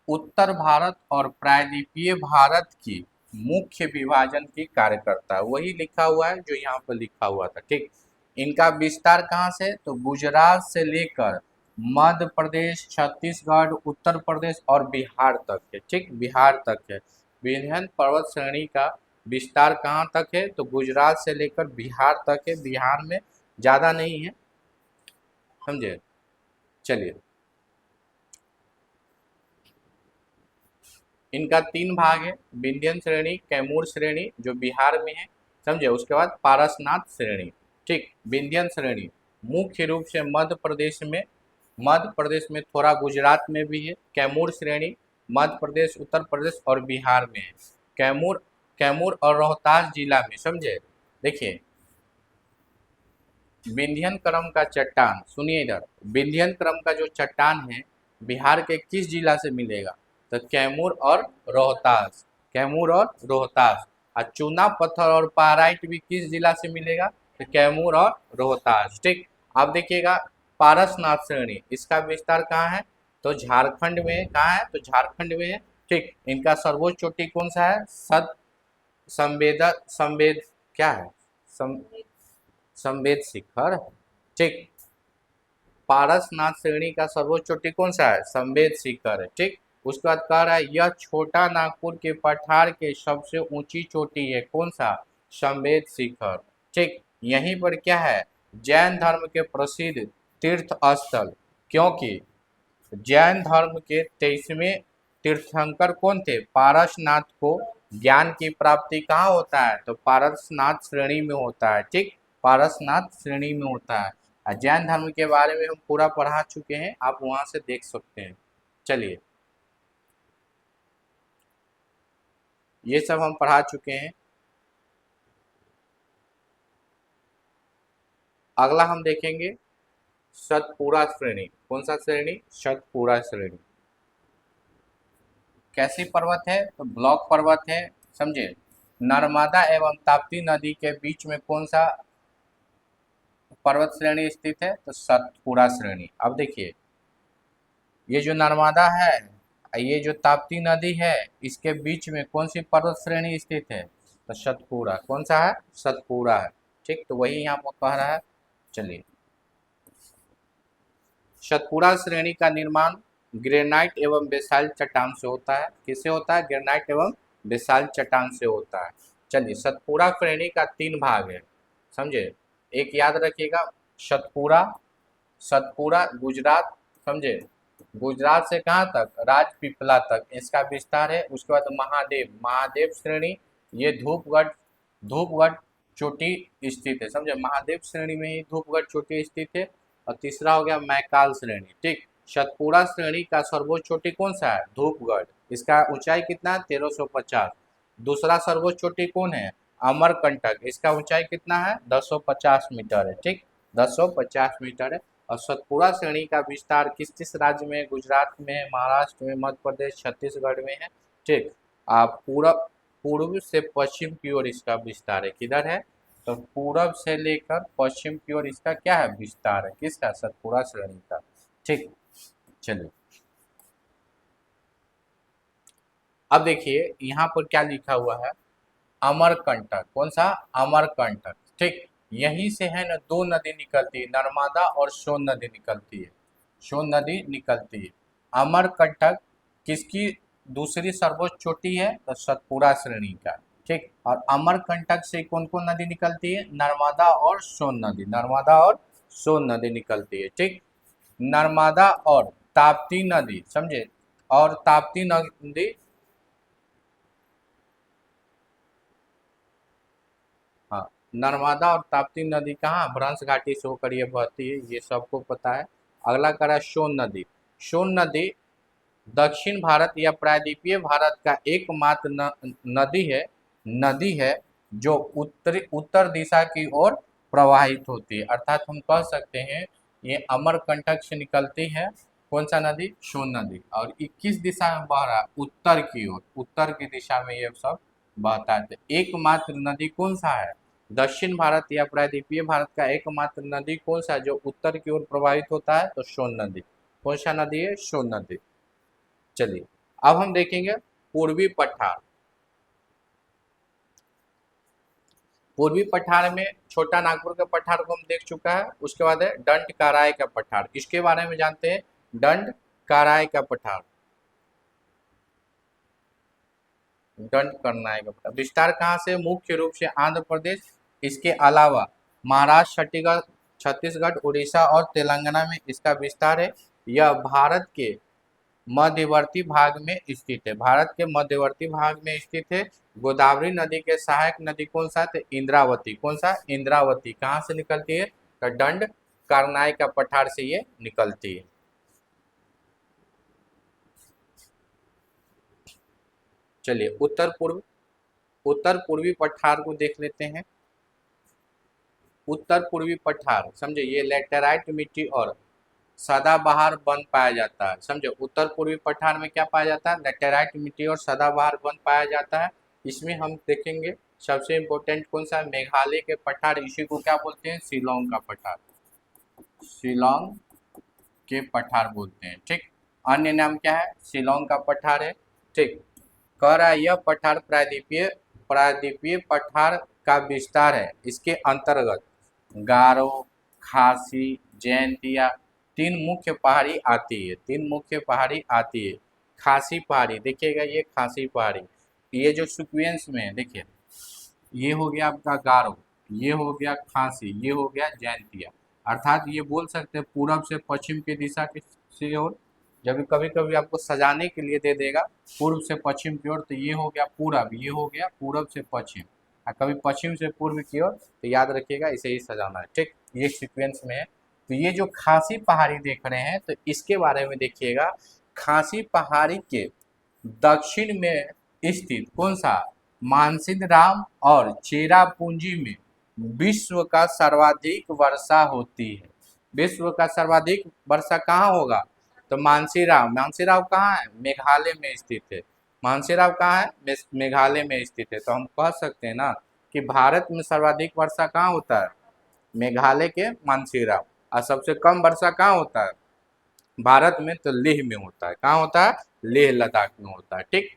उत्तर भारत और प्रायद्वीपीय भारत की मुख्य विभाजन की कार्य करता है। वही लिखा हुआ है जो यहाँ पर लिखा हुआ था। ठीक। इनका विस्तार कहाँ से? तो गुजरात से लेकर मध्य प्रदेश, छत्तीसगढ़, उत्तर प्रदेश और बिहार तक है। ठीक। बिहार तक है। विंध्यन पर्वत श्रेणी का विस्तार कहाँ तक है? तो गुजरात से लेकर बिहार तक है। बिहार में ज़्यादा नहीं है। समझे? चलिए इनका 3 भाग है, विंध्यन श्रेणी, कैमूर श्रेणी जो बिहार में है। समझे? उसके बाद पारसनाथ श्रेणी। ठीक। विंध्यन श्रेणी मुख्य रूप से मध्य प्रदेश में, थोड़ा गुजरात में भी है। कैमूर श्रेणी मध्य प्रदेश, उत्तर प्रदेश और बिहार में है। कैमूर और रोहतास जिला में, समझे। देखिए विंध्यन क्रम का चट्टान, सुनिए इधर, विंध्यन क्रम का जो चट्टान है बिहार के किस जिला से मिलेगा, तो कैमूर और रोहतास, कैमूर और रोहतास। और चूना पत्थर और पाराइट भी किस जिला से मिलेगा, तो कैमूर और रोहतास। ठीक। अब देखिएगा पारसनाथ श्रेणी, इसका विस्तार कहाँ है, तो झारखंड में है। कहाँ है, तो झारखंड में है। ठीक। इनका सर्वोच्च चोटी कौन सा है, संवेद क्या है, संवेद शिखर। ठीक। पारसनाथ श्रेणी का सर्वोच्च चोटी कौन सा है, संवेद शिखर है। ठीक। उसके बाद कह रहा है यह छोटा नागपुर के पठार के सबसे ऊंची चोटी है, कौन सा, संवेद शिखर। ठीक। यहीं पर क्या है, जैन धर्म के प्रसिद्ध तीर्थ स्थल, क्योंकि जैन धर्म के 23वें तीर्थंकर कौन थे, पारसनाथ को ज्ञान की प्राप्ति कहाँ होता है, तो पारसनाथ श्रेणी में होता है। ठीक। पारसनाथ श्रेणी में होता है। जैन धर्म के बारे में हम पूरा पढ़ा चुके हैं, आप वहां से देख सकते हैं। चलिए ये सब हम पढ़ा चुके हैं। अगला हम देखेंगे सतपुड़ा श्रेणी। कौन सा श्रेणी, सतपुड़ा श्रेणी। कैसी पर्वत है, तो ब्लॉक पर्वत है, समझे। नर्मदा एवं ताप्ती नदी के बीच में कौन सा पर्वत श्रेणी स्थित है, तो सतपुड़ा श्रेणी। अब देखिए ये जो नर्मदा है, ये जो ताप्ती नदी है, इसके बीच में कौन सी पर्वत श्रेणी स्थित है, तो सतपुड़ा। कौन सा है, सतपुड़ा है। ठीक। तो वही यहाँ पर कह रहा है। चलिए सतपुड़ा श्रेणी का निर्माण ग्रेनाइट एवं बेसाल्ट चट्टान से होता है। किससे होता है, ग्रेनाइट एवं बेसाल्ट चट्टान से होता है। चलिए सतपुड़ा श्रेणी का 3 भाग है, समझे। एक याद रखिएगा, सतपुड़ा, सतपुड़ा गुजरात, समझे। गुजरात से कहाँ तक, राजपीपला तक इसका विस्तार है। उसके बाद महादेव श्रेणी, ये धूपगढ़ चोटी स्थित है, समझे। महादेव श्रेणी में ही धूपगढ़ चोटी स्थित है। और तीसरा हो गया मैकाल श्रेणी। ठीक। सतपुड़ा श्रेणी का सर्वोच्च चोटी कौन सा है, धूपगढ़, इसका ऊंचाई कितना है, 1350। दूसरा सर्वोच्च चोटी कौन है, अमरकंटक, इसका ऊंचाई कितना है, 1050 मीटर है। ठीक। 1050 मीटर है। और सतपुड़ा श्रेणी का विस्तार किस किस राज्य में, गुजरात में, महाराष्ट्र में, मध्य प्रदेश, छत्तीसगढ़ में है। ठीक। पूर्व से पश्चिम की ओर इसका विस्तार है। किधर है, तो पूरब से लेकर पश्चिम की ओर इसका क्या है, विस्तार है। किसका, सतपुड़ा श्रेणी का। ठीक। चलिए अब देखिए यहाँ पर क्या लिखा हुआ है, अमरकंटक। कौन सा, अमरकंटक। ठीक। यहीं से है ना 2 नदी निकलती है, नर्मदा और सोन नदी निकलती है, सोन नदी निकलती है। अमरकंटक किसकी दूसरी सर्वोच्च चोटी है, तो सतपुड़ा श्रेणी का। ठीक। और अमरकंटक से कौन कौन नदी निकलती है, नर्मदा और सोन नदी, नर्मदा और सोन नदी निकलती है। ठीक। नर्मदा और ताप्ती नदी, समझे, और ताप्ती नदी, हाँ, नर्मदा और ताप्ती नदी कहाँ, भ्रंश घाटी से होकर ये बहती है, ये सबको पता है। अगला करा सोन नदी। सोन नदी दक्षिण भारत या प्रायद्वीपीय भारत का एकमात्र नदी है जो उत्तर दिशा की ओर प्रवाहित होती है। अर्थात हम कह सकते हैं ये अमरकंटक से निकलती है, कौन सा नदी, सोन नदी। और 21 दिशा में बह रहा है, उत्तर की ओर, उत्तर की दिशा में ये सब बहता है। तो एकमात्र नदी कौन सा है, दक्षिण भारत या प्रायद्वीपीय भारत का एकमात्र नदी कौन सा है जो उत्तर की ओर प्रवाहित होता है, तो सोन नदी। कौन सा नदी है, सोन नदी। चलिए अब हम देखेंगे पूर्वी पठार। पूर्वी पठार में छोटा नागपुर के पठार को हम देख चुका है। उसके बाद है दंड काराय का पठार, इसके बारे में जानते हैं, दंड काराय का पठार, दंड करनाय का पठार। विस्तार कहाँ से, मुख्य रूप से आंध्र प्रदेश, इसके अलावा महाराष्ट्र, छत्तीसगढ़, उड़ीसा और तेलंगाना में इसका विस्तार है। यह भारत के मध्यवर्ती भाग में स्थित है, भारत के मध्यवर्ती भाग में स्थित है। गोदावरी नदी के सहायक नदी कौन सा है? तो इंद्रावती। कौन सा? इंद्रावती। कहाँ से निकलती है? तो दंड कारनाई का पठार से ये निकलती है। चलिए उत्तर पूर्वी पठार को देख लेते हैं। उत्तर पूर्वी पठार समझे, ये लेटेराइट मिट्टी और सदाबहार वन पाया जाता है। समझे, उत्तर पूर्वी पठार में क्या पाया जाता है? लेटेराइट मिट्टी और सदाबहार वन पाया जाता है। इसमें हम देखेंगे सबसे इम्पोर्टेंट कौन सा? मेघालय के पठार, इसी को क्या बोलते हैं? शिलोंग का पठार, शिलोंग के पठार बोलते हैं। ठीक, अन्य नाम क्या है? शिलोंग का पठार है। ठीक, कह रहा है यह पठार प्रायद्वीपीय पठार का विस्तार है। इसके अंतर्गत गारो, खासी, जैंतिया तीन मुख्य पहाड़ी आती है। तीन मुख्य पहाड़ी आती है। खासी पहाड़ी देखिएगा, ये खासी पहाड़ी, ये जो सीक्वेंस में है देखिए, ये हो गया आपका गारो, ये हो गया खासी, ये हो गया जैंतिया। अर्थात ये बोल सकते हैं पूरब से पश्चिम की दिशा की ओर। जब कभी कभी आपको सजाने के लिए दे देगा पूर्व से पश्चिम की ओर, तो ये हो गया पूरब, ये हो गया पूरब से पश्चिम, और कभी पश्चिम से पूर्व की ओर, तो याद रखिएगा इसे ही सजाना है। ठीक, ये सीक्वेंस में है। तो ये जो खासी पहाड़ी देख रहे हैं, तो इसके बारे में देखिएगा। खासी पहाड़ी के दक्षिण में स्थित कौन सा? मानसिंहराम और चेरापूंजी में विश्व का सर्वाधिक वर्षा होती है। विश्व का सर्वाधिक वर्षा कहाँ होगा? तो मानसीराम। मानसीराम कहाँ है? मेघालय में स्थित है। मानसीराम कहाँ है? मेघालय में स्थित है। तो हम कह सकते हैं ना कि भारत में सर्वाधिक वर्षा कहाँ होता है? मेघालय के मानसीराम। और सबसे कम वर्षा कहाँ होता है भारत में? तो लेह में होता है। कहाँ होता है? लेह लद्दाख में होता है। ठीक,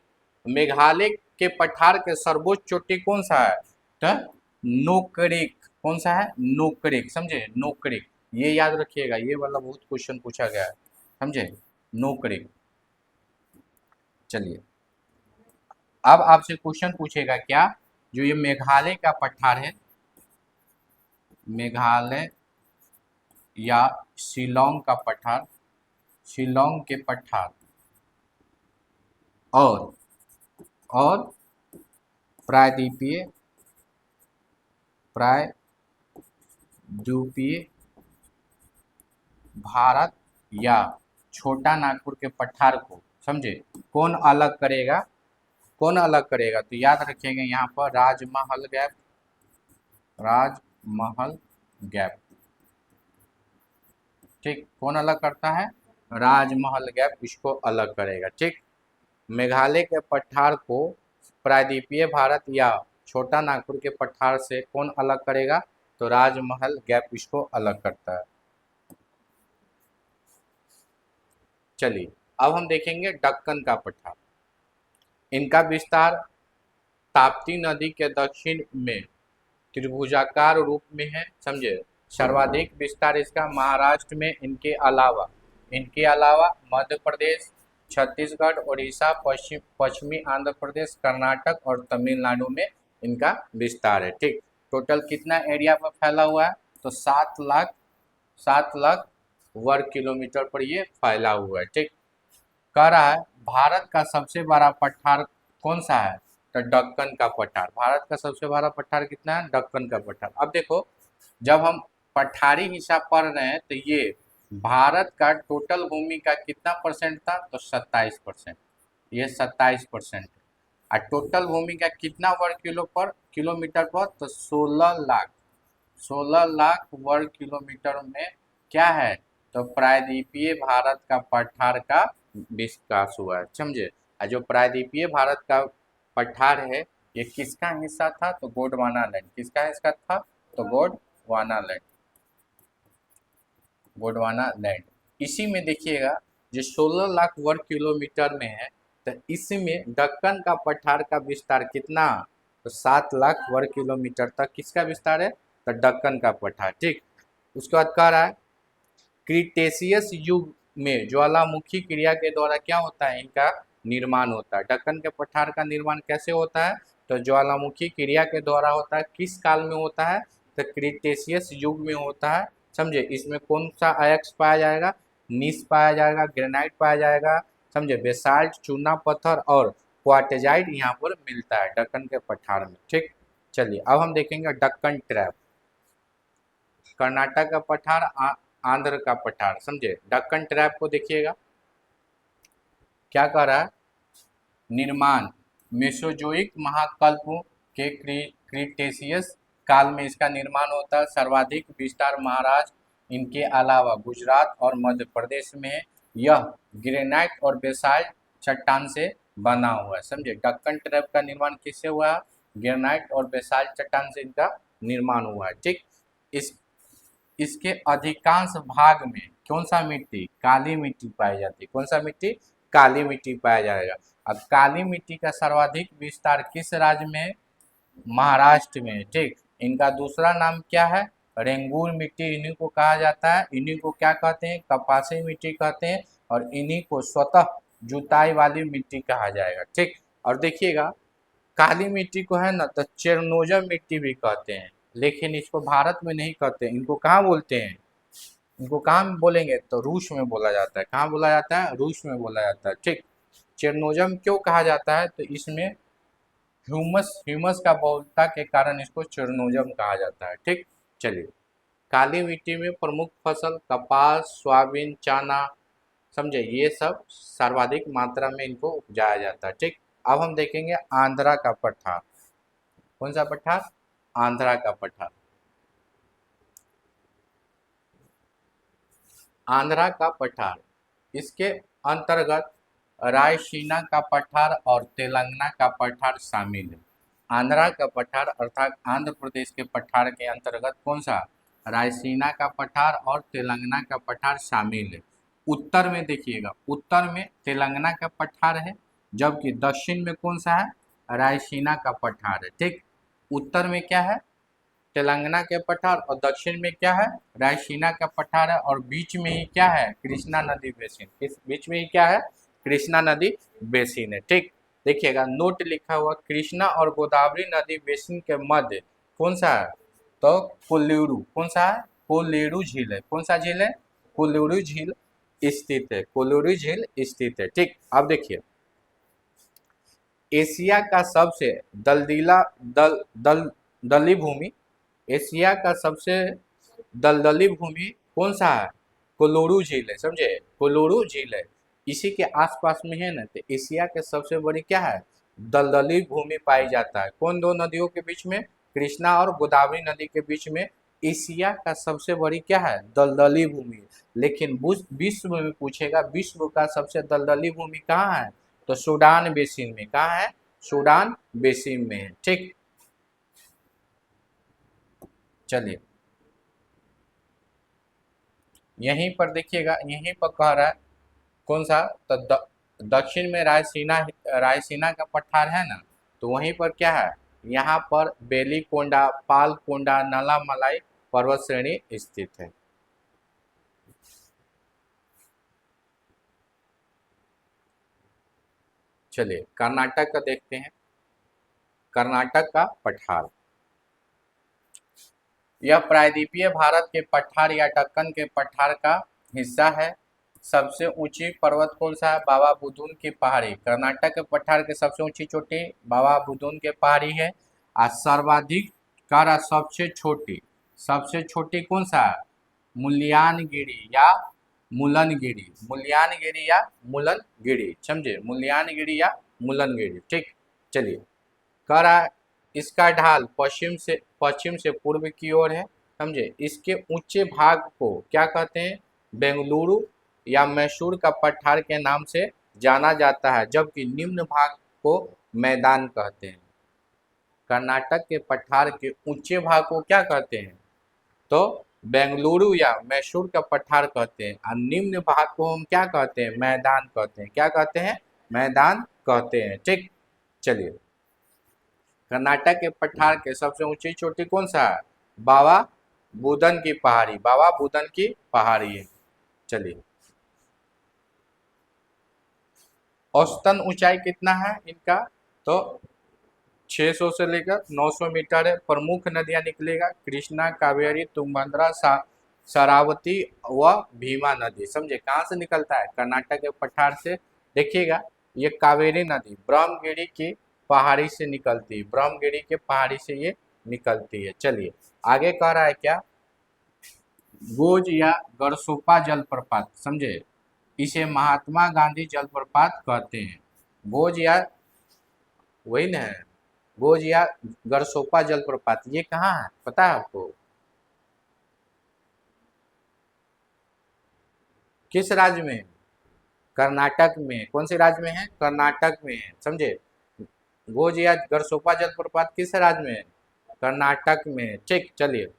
मेघालय के पठार के सर्वोच्च चोटी कौन सा है? तो नोकरेक। कौन सा है? नोकरेक। समझे, नोकरेक, ये याद रखिएगा, ये वाला बहुत क्वेश्चन पूछा गया है। समझे, नोकरेक। चलिए, अब आपसे क्वेश्चन पूछेगा क्या? जो ये मेघालय का पठार है, मेघालय या शिलोंग का पठार, शिलोंग के पठार और प्रायद्वीपीय भारत या छोटा नागपुर के पठार को, समझे, कौन अलग करेगा? कौन अलग करेगा? तो याद रखेंगे यहाँ पर राजमहल गैप, राजमहल गैप। ठीक, कौन अलग करता है? राजमहल गैप इसको अलग करेगा। ठीक, मेघालय के पठार को प्रायद्वीपीय भारत या छोटा नागपुर के पठार से कौन अलग करेगा? तो राजमहल गैप इसको अलग करता है। चलिए, अब हम देखेंगे दक्कन का पठार। इनका विस्तार ताप्ती नदी के दक्षिण में त्रिभुजाकार रूप में है। समझे, सर्वाधिक विस्तार इसका महाराष्ट्र में, इनके अलावा मध्य प्रदेश, छत्तीसगढ़, उड़ीसा, पश्चिमी आंध्र प्रदेश, कर्नाटक और तमिलनाडु में इनका विस्तार है। ठीक, टोटल कितना एरिया पर फैला हुआ है? तो 7 लाख वर्ग किलोमीटर पर ये फैला हुआ है। ठीक, कह रहा है भारत का सबसे बड़ा पठार कौन सा है? तो दक्कन का पठार। भारत का सबसे बड़ा पठार कितना है? दक्कन का पठार। अब देखो, जब हम पठारी हिसाब पढ़ रहे हैं, तो ये भारत का टोटल भूमि का कितना परसेंट था? तो 27%। ये 27% है। और टोटल भूमि का कितना वर्ग किलोमीटर पर? तो 16 लाख वर्ग किलोमीटर में क्या है? तो प्रायद्वीपीय भारत का पठार का विकास हुआ है। समझे, और जो प्रायद्वीपीय भारत का पठार है, ये किसका हिस्सा था? तो गोंडवाना लैंड। किसका हिस्सा था? तो गोंडवाना लैंड। इसी में देखिएगा, जो 16 लाख वर्ग किलोमीटर में है, तो इसमें दक्कन का पठार का विस्तार कितना? तो 7 लाख वर्ग किलोमीटर तक किसका विस्तार है? तो दक्कन का पठार। ठीक, उसके बाद कह रहा है क्रिटेशियस युग में ज्वालामुखी क्रिया के द्वारा क्या होता है? इनका निर्माण होता है। दक्कन के पठार का निर्माण कैसे होता है? तो ज्वालामुखी क्रिया के द्वारा होता है। किस काल में होता है? तो क्रिटेशियस युग में होता है। समझे, इसमें कौन सा अयस्क पाया जाएगा? नीस पाया जाएगा, ग्रेनाइट पाया जाएगा, समझे। बेसाल्ट, चूना पत्थर और क्वार्टेजाइट यहाँ पर मिलता है दक्कन के पठार में। ठीक, चलिए अब हम देखेंगे दक्कन ट्रैप। कर्नाटक का पठार, आंध्र का पठार, समझे। दक्कन ट्रैप को देखिएगा क्या कह रहा है, निर्माण मेसोजोइक महाकल्पों के क्रीटेशियस काल में इसका निर्माण होता है। सर्वाधिक विस्तार महाराष्ट्र, इनके अलावा गुजरात और मध्य प्रदेश में है। यह ग्रेनाइट और बेसाल्ट चट्टान से बना हुआ है, समझे। दक्कन ट्रैप का निर्माण किससे हुआ है, ग्रेनाइट और बेसाल्ट चट्टान से इनका निर्माण हुआ है। ठीक, इसके अधिकांश भाग में कौन सा मिट्टी, काली मिट्टी पाई जाती है। कौन सा मिट्टी, काली मिट्टी पाया जाएगा। अब काली मिट्टी का सर्वाधिक विस्तार किस राज्य में, महाराष्ट्र में। ठीक, इनका दूसरा नाम क्या है, रेंगूर मिट्टी, इन्हीं को कहा जाता है। इन्हीं को क्या कहते हैं, कपासी मिट्टी कहते हैं, और इन्हीं को स्वतः जुताई वाली मिट्टी कहा जाएगा। ठीक, और देखिएगा काली मिट्टी को है ना तो चेरनोजम मिट्टी भी कहते हैं, लेकिन इसको भारत में नहीं कहते। इनको कहाँ बोलते हैं, इनको कहाँ बोलेंगे तो रूस में बोला जाता है। कहाँ बोला जाता है, रूस में बोला जाता है। ठीक, चेरनोजम क्यों कहा जाता है, तो इसमें ह्यूमस का बहुलता के कारण इसको चेरनोजम कहा जाता है। ठीक, चलिए काली मिट्टी में प्रमुख फसल कपास, सोयाबीन, चना, समझे, ये सब सर्वाधिक मात्रा में इनको उपजाया जाता है। ठीक, अब हम देखेंगे आंध्रा का पठार। कौन सा पठार, आंध्रा का पठार। आंध्रा का पठार, इसके अंतर्गत रायसीना का पठार और तेलंगाना का पठार शामिल है। आंध्रा का पठार अर्थात आंध्र प्रदेश के पठार के अंतर्गत कौन सा, रायसीना का पठार और तेलंगाना का पठार शामिल है। उत्तर में देखिएगा, उत्तर में तेलंगाना का पठार है, जबकि दक्षिण में कौन सा है, रायसीना का पठार है। ठीक, उत्तर में क्या है, तेलंगाना के पठार, और दक्षिण में क्या है, रायसीना का पठार है, और बीच में ही क्या है, कृष्णा नदी बेसिन। इस बीच में ही क्या है, कृष्णा नदी बेसिन है। ठीक, देखिएगा नोट लिखा हुआ, कृष्णा और गोदावरी नदी बेसिन के मध्य कौन सा है, तो कोल्लूरू। कौन सा है, कोल्लूरू झील है। कौन सा झील है, कोल्लूरू झील स्थित है, कोल्लूरू झील स्थित है। ठीक, अब देखिए एशिया का सबसे दलदली भूमि, एशिया का सबसे दलदली भूमि कौन सा है, कोल्लूरू झील है, समझे, कोल्लूरू झील है। इसी के आसपास में है ना, तो एशिया के सबसे बड़ी क्या है, दलदली भूमि पाई जाता है। कौन दो नदियों के बीच में, कृष्णा और गोदावरी नदी के बीच में एशिया का सबसे बड़ी क्या है, दलदली भूमि। लेकिन विश्व में पूछेगा, विश्व का सबसे दलदली भूमि कहाँ है, तो सूडान बेसिन में। कहाँ है, सूडान बेसिन में है। ठीक, चलिए यहीं पर देखिएगा, यहीं पर कह रहा है कौन सा, तो दक्षिण में रायसीना का पठार है ना, तो वहीं पर क्या है, यहाँ पर बेलीकोंडा, पालकोंडा, नलामलाई पर्वत श्रेणी स्थित है। चलिए कर्नाटक का देखते हैं, कर्नाटक का पठार। यह प्रायद्वीपीय भारत के पठार या दक्कन के पठार का हिस्सा है। सबसे ऊंची पर्वत कौन सा है, बाबा बुदुन की पहाड़ी। कर्नाटक के पठार के सबसे ऊंची चोटी बाबा बुदुन के पहाड़ी है। और सर्वाधिक कारा सबसे छोटी कौन सा है, मुल्यानगिरी या मुलनगिरी, मुल्यानगिरी या मुलनगिरी, समझे, मुल्यानगिरी या मुलनगिरी। ठीक, चलिए करा, इसका ढाल पश्चिम से पूर्व की ओर है, समझे। इसके ऊंचे भाग को क्या कहते हैं, बेंगलुरु या मैसूर का पठार के नाम से जाना जाता है, जबकि निम्न भाग को मैदान कहते हैं। कर्नाटक के पठार के ऊंचे भाग को क्या कहते हैं, तो बेंगलुरु या मैसूर का पठार कहते हैं, और निम्न भाग को हम क्या कहते हैं, मैदान कहते हैं। क्या कहते हैं, मैदान कहते हैं। ठीक, चलिए कर्नाटक के पठार के सबसे ऊंची चोटी कौन सा है, बाबा बुदन की पहाड़ी, बाबा बुदन की पहाड़ी है। चलिए औसतन ऊंचाई कितना है इनका, तो 600 से लेकर 900 मीटर है। प्रमुख नदियां निकलेगा कृष्णा, कावेरी, तुंगभद्रा, शरावती व भीमा नदी, समझे। कहाँ से निकलता है, कर्नाटक के पठार से देखिएगा, ये कावेरी नदी ब्रह्मगिरी की पहाड़ी से निकलती है, ब्रह्मगिरी के पहाड़ी से ये निकलती है। चलिए आगे कह रहा है क्या, गोज या गरसोपा जलप्रपात, समझे, इसे महात्मा गांधी जलप्रपात कहते हैं। गोज या, वही ना है, गोज या गरसोपा जलप्रपात, ये कहाँ है पता है आपको? किस राज्य में है? कर्नाटक में। कौन से राज्य में है? कर्नाटक में है, समझे। गोज या गरसोपा जलप्रपात किस राज्य में है? कर्नाटक में है। ठीक, चलिए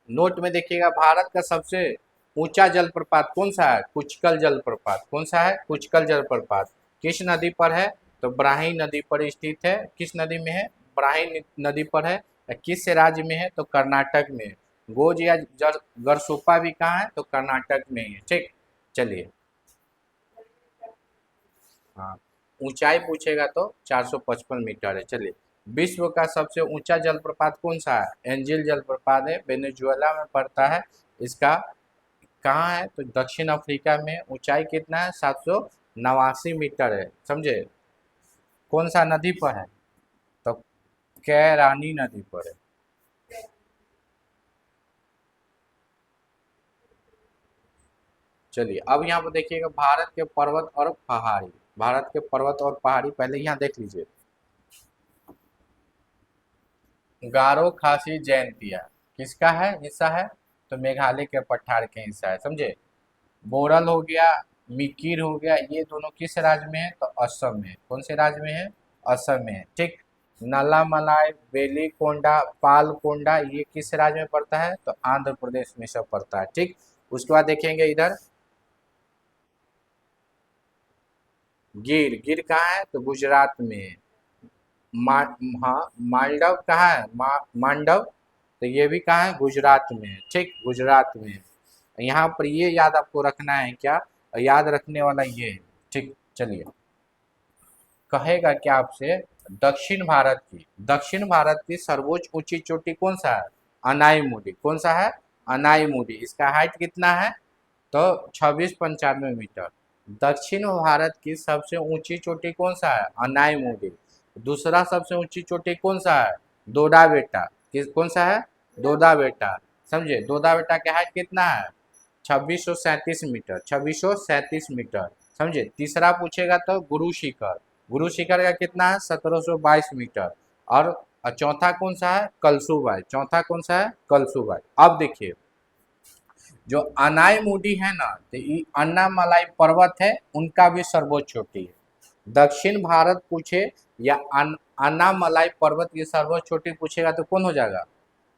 नोट में देखिएगा, भारत का सबसे ऊंचा जलप्रपात कौन सा है? कुचकल जलप्रपात। कौन सा है? कुचकल जलप्रपात। किस नदी पर है? तो ब्राही नदी पर स्थित है। किस नदी में है? ब्राही नदी पर है। किस राज्य में है? तो कर्नाटक में है। गोज या गरसोपा भी कहाँ है? तो कर्नाटक में ही है। ठीक, चलिए। हाँ, ऊंचाई पूछेगा तो 455 मीटर है। चलिए, विश्व का सबसे ऊंचा जलप्रपात कौन सा है? एंजिल जलप्रपात है, वेनेजुएला में पड़ता है। इसका कहाँ है? तो दक्षिण अफ्रीका में। ऊंचाई कितना है? 789 मीटर है, समझे। कौन सा नदी पर है? तो कैरानी नदी पर है। चलिए अब यहाँ पर देखिएगा, भारत के पर्वत और पहाड़ी। भारत के पर्वत और पहाड़ी पहले यहाँ देख लीजिए। गारो खासी जैंतिया किसका है, हिस्सा है? तो मेघालय के पठार के हिस्सा है, समझे। बोरल हो गया, मिकिर हो गया, ये दोनों किस राज्य में है? तो असम में। कौन से राज्य में है? असम में है। ठीक, नला मलाई, बेली कोंडा, पाल कोंडा, ये किस राज्य में पड़ता है? तो आंध्र प्रदेश में सब पड़ता है। ठीक, उसके बाद देखेंगे इधर, गिर। गिर कहाँ है? तो गुजरात में है। मा, हाँ, मालडव कहाँ है? मांडव, तो ये भी कहाँ है? गुजरात में है। ठीक, गुजरात में है। यहाँ पर ये याद आपको रखना है क्या, याद रखने वाला ये है। ठीक, चलिए कहेगा क्या आपसे, दक्षिण भारत की सर्वोच्च ऊंची चोटी कौन सा है? अनाईमुडी। कौन सा है? अनाईमुडी। इसका हाइट कितना है? तो 2695 मीटर। दक्षिण भारत की सबसे ऊंची चोटी कौन सा है? अनाईमुडी। दूसरा सबसे ऊंची चोटी कौन सा है? दोडा बेटा। किस, कौन सा है? दोडा बेटा, समझे। दोडा बेटा का हाइट कितना है? 2637 मीटर, 2637 मीटर, समझे। तीसरा पूछेगा तो गुरु शिखर। गुरु शिखर का कितना है? 1722 मीटर। और चौथा कौन सा है? कलसुबाई। चौथा कौन सा है? कलसुबाई। अब देखिए, जो अनाई मुडी है ना, तो ये अन्नामलाई पर्वत है, उनका भी सर्वोच्च चोटी है। दक्षिण भारत पूछे या अन्नामलाई पर्वत की सर्वोच्च चोटी पूछेगा तो कौन हो जाएगा?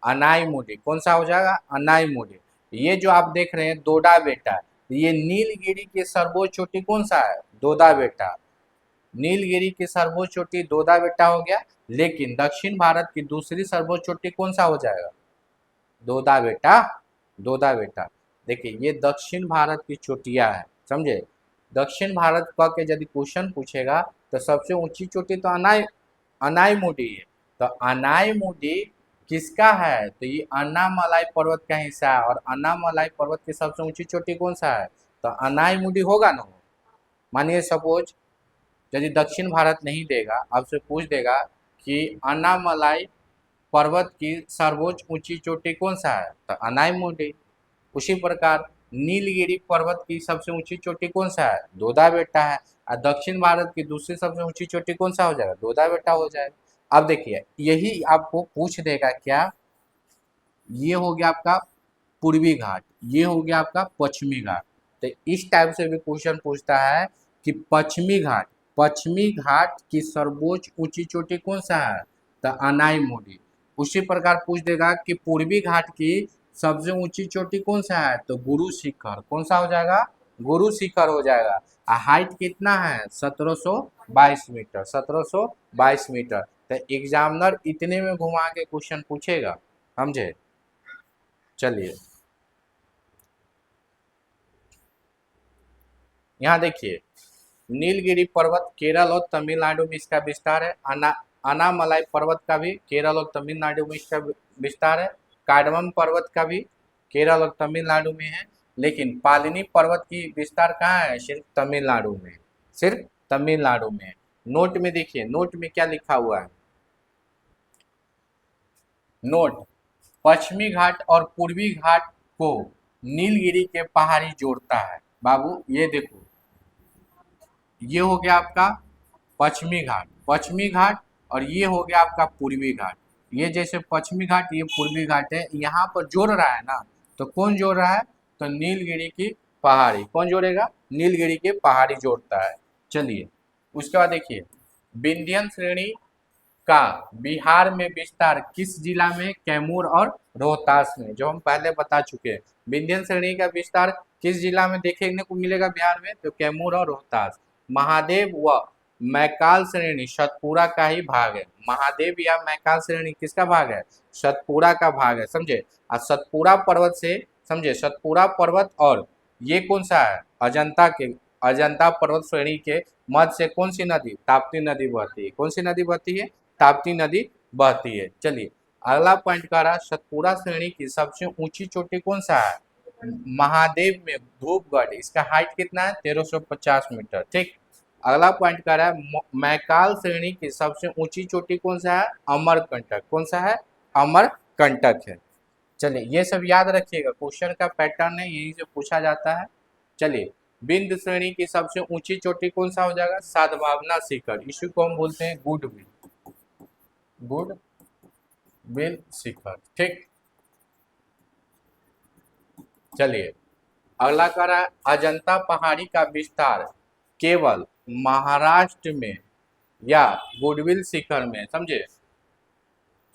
अनाई मुडी। कौन सा हो जाएगा? अनाई मुडी। ये जो आप देख रहे हैं दोडा बेटा, ये नीलगिरी की सर्वोच्च चोटी कौन सा है? दोदा बेटा। नीलगिरी की सर्वोच्च चोटी दोदा बेटा हो गया। लेकिन दक्षिण भारत की दूसरी सर्वोच्च चोटी कौन सा हो जाएगा? दोदा बेटा। दोदा बेटा। देखिए ये दक्षिण भारत की चोटियां है, समझे। दक्षिण भारत का के यदि क्वेश्चन पूछेगा तो सबसे ऊंची चोटी तो अनाईमुडी है। तो अनाईमुडी किसका है? तो ये अन्नामलाई पर्वत का हिस्सा है। और अन्नामलाई पर्वत की सबसे ऊंची चोटी कौन सा है? तो अनाईमुडी होगा ना। मानिए सपोज यदि दक्षिण भारत नहीं देगा, आपसे पूछ देगा कि अन्नामलाई पर्वत की सर्वोच्च ऊंची चोटी कौन सा है? तो अनाईमुडी। उसी प्रकार नीलगिरी पर्वत की सबसे ऊंची चोटी कौन सा है? दोदा बेटा है। और दक्षिण भारत की दूसरी सबसे ऊंची चोटी कौन सा हो जाएगा? दोदा बेटा हो जाएगा। अब देखिए, यही आपको पूछ देगा क्या, ये हो गया आपका पूर्वी घाट, ये हो गया आपका पश्चिमी घाट। तो इस टाइप से भी क्वेश्चन पूछता है कि पश्चिमी घाट की सर्वोच्च ऊंची चोटी कौन सा है? तो अनाईमुडी। उसी प्रकार पूछ देगा कि पूर्वी घाट की सबसे ऊंची चोटी कौन सा है? तो गुरु शिखर। कौन सा हो जाएगा? गुरु शिखर हो जाएगा। हाइट कितना है? 1722 मीटर, 1722 मीटर। तो एग्जामिनर इतने में घुमा के क्वेश्चन पूछेगा, समझे। चलिए यहाँ देखिए, नीलगिरी पर्वत केरल और तमिलनाडु में इसका विस्तार है। अनामलाई पर्वत का भी केरल और तमिलनाडु में इसका विस्तार है। कार्डमम पर्वत का भी केरल और तमिलनाडु में है। लेकिन पालिनी पर्वत की विस्तार कहाँ है? सिर्फ तमिलनाडु में, सिर्फ तमिलनाडु में। नोट में देखिए, नोट में क्या लिखा हुआ है। नोट, पश्चिमी घाट और पूर्वी घाट को नीलगिरी के पहाड़ी जोड़ता है। बाबू ये देखो, ये हो गया आपका पश्चिमी घाट, पश्चिमी घाट, और ये हो गया आपका पूर्वी घाट। ये जैसे पश्चिमी घाट, ये पूर्वी घाट है, यहाँ पर जोड़ रहा है ना, तो कौन जोड़ रहा है? तो नीलगिरी की पहाड़ी। कौन जोड़ेगा? नीलगिरी के पहाड़ी जोड़ता है। चलिए उसके बाद देखिए, विंध्यन श्रेणी का बिहार में विस्तार किस जिला में? कैमूर और रोहतास में, जो हम पहले बता चुके हैं। विंध्यन श्रेणी का विस्तार किस जिला में देखने को मिलेगा बिहार में? तो कैमूर और रोहतास। महादेव व मैकाल श्रेणी सतपुरा का ही भाग है। महादेव या मैकाल श्रेणी किसका भाग है? सतपुरा का भाग है, समझे। और सतपुरा पर्वत से, समझे, सतपुरा पर्वत और ये कौन सा है? अजंता के, अजंता पर्वत श्रेणी के मध्य से कौन सी नदी? ताप्ती नदी बहती है। कौन सी नदी बहती है? ताप्ती नदी बहती है। चलिए अगला पॉइंट कह रहा है, सतपुरा श्रेणी की सबसे ऊंची चोटी कौन सा है? महादेव में धूपगढ़। इसका हाइट कितना है? 1350 मीटर। ठीक। अगला पॉइंट कह रहा है, मैकाल श्रेणी की सबसे ऊंची चोटी कौन सा है? अमरकंटक। कौन सा है? अमरकंटक है। चलिए ये सब याद रखिएगा, क्वेश्चन का पैटर्न है, यही से पूछा जाता है। चलिए, विंध्य श्रेणी की सबसे ऊंची चोटी कौन सा हो जाएगा? सद्भावना शिखर। इसी को हम बोलते हैं गुडविल, गुडविल शिखर। ठीक। चलिए अगला कह रहा है, अजंता पहाड़ी का विस्तार केवल महाराष्ट्र में या गुडविल शिखर में, समझे,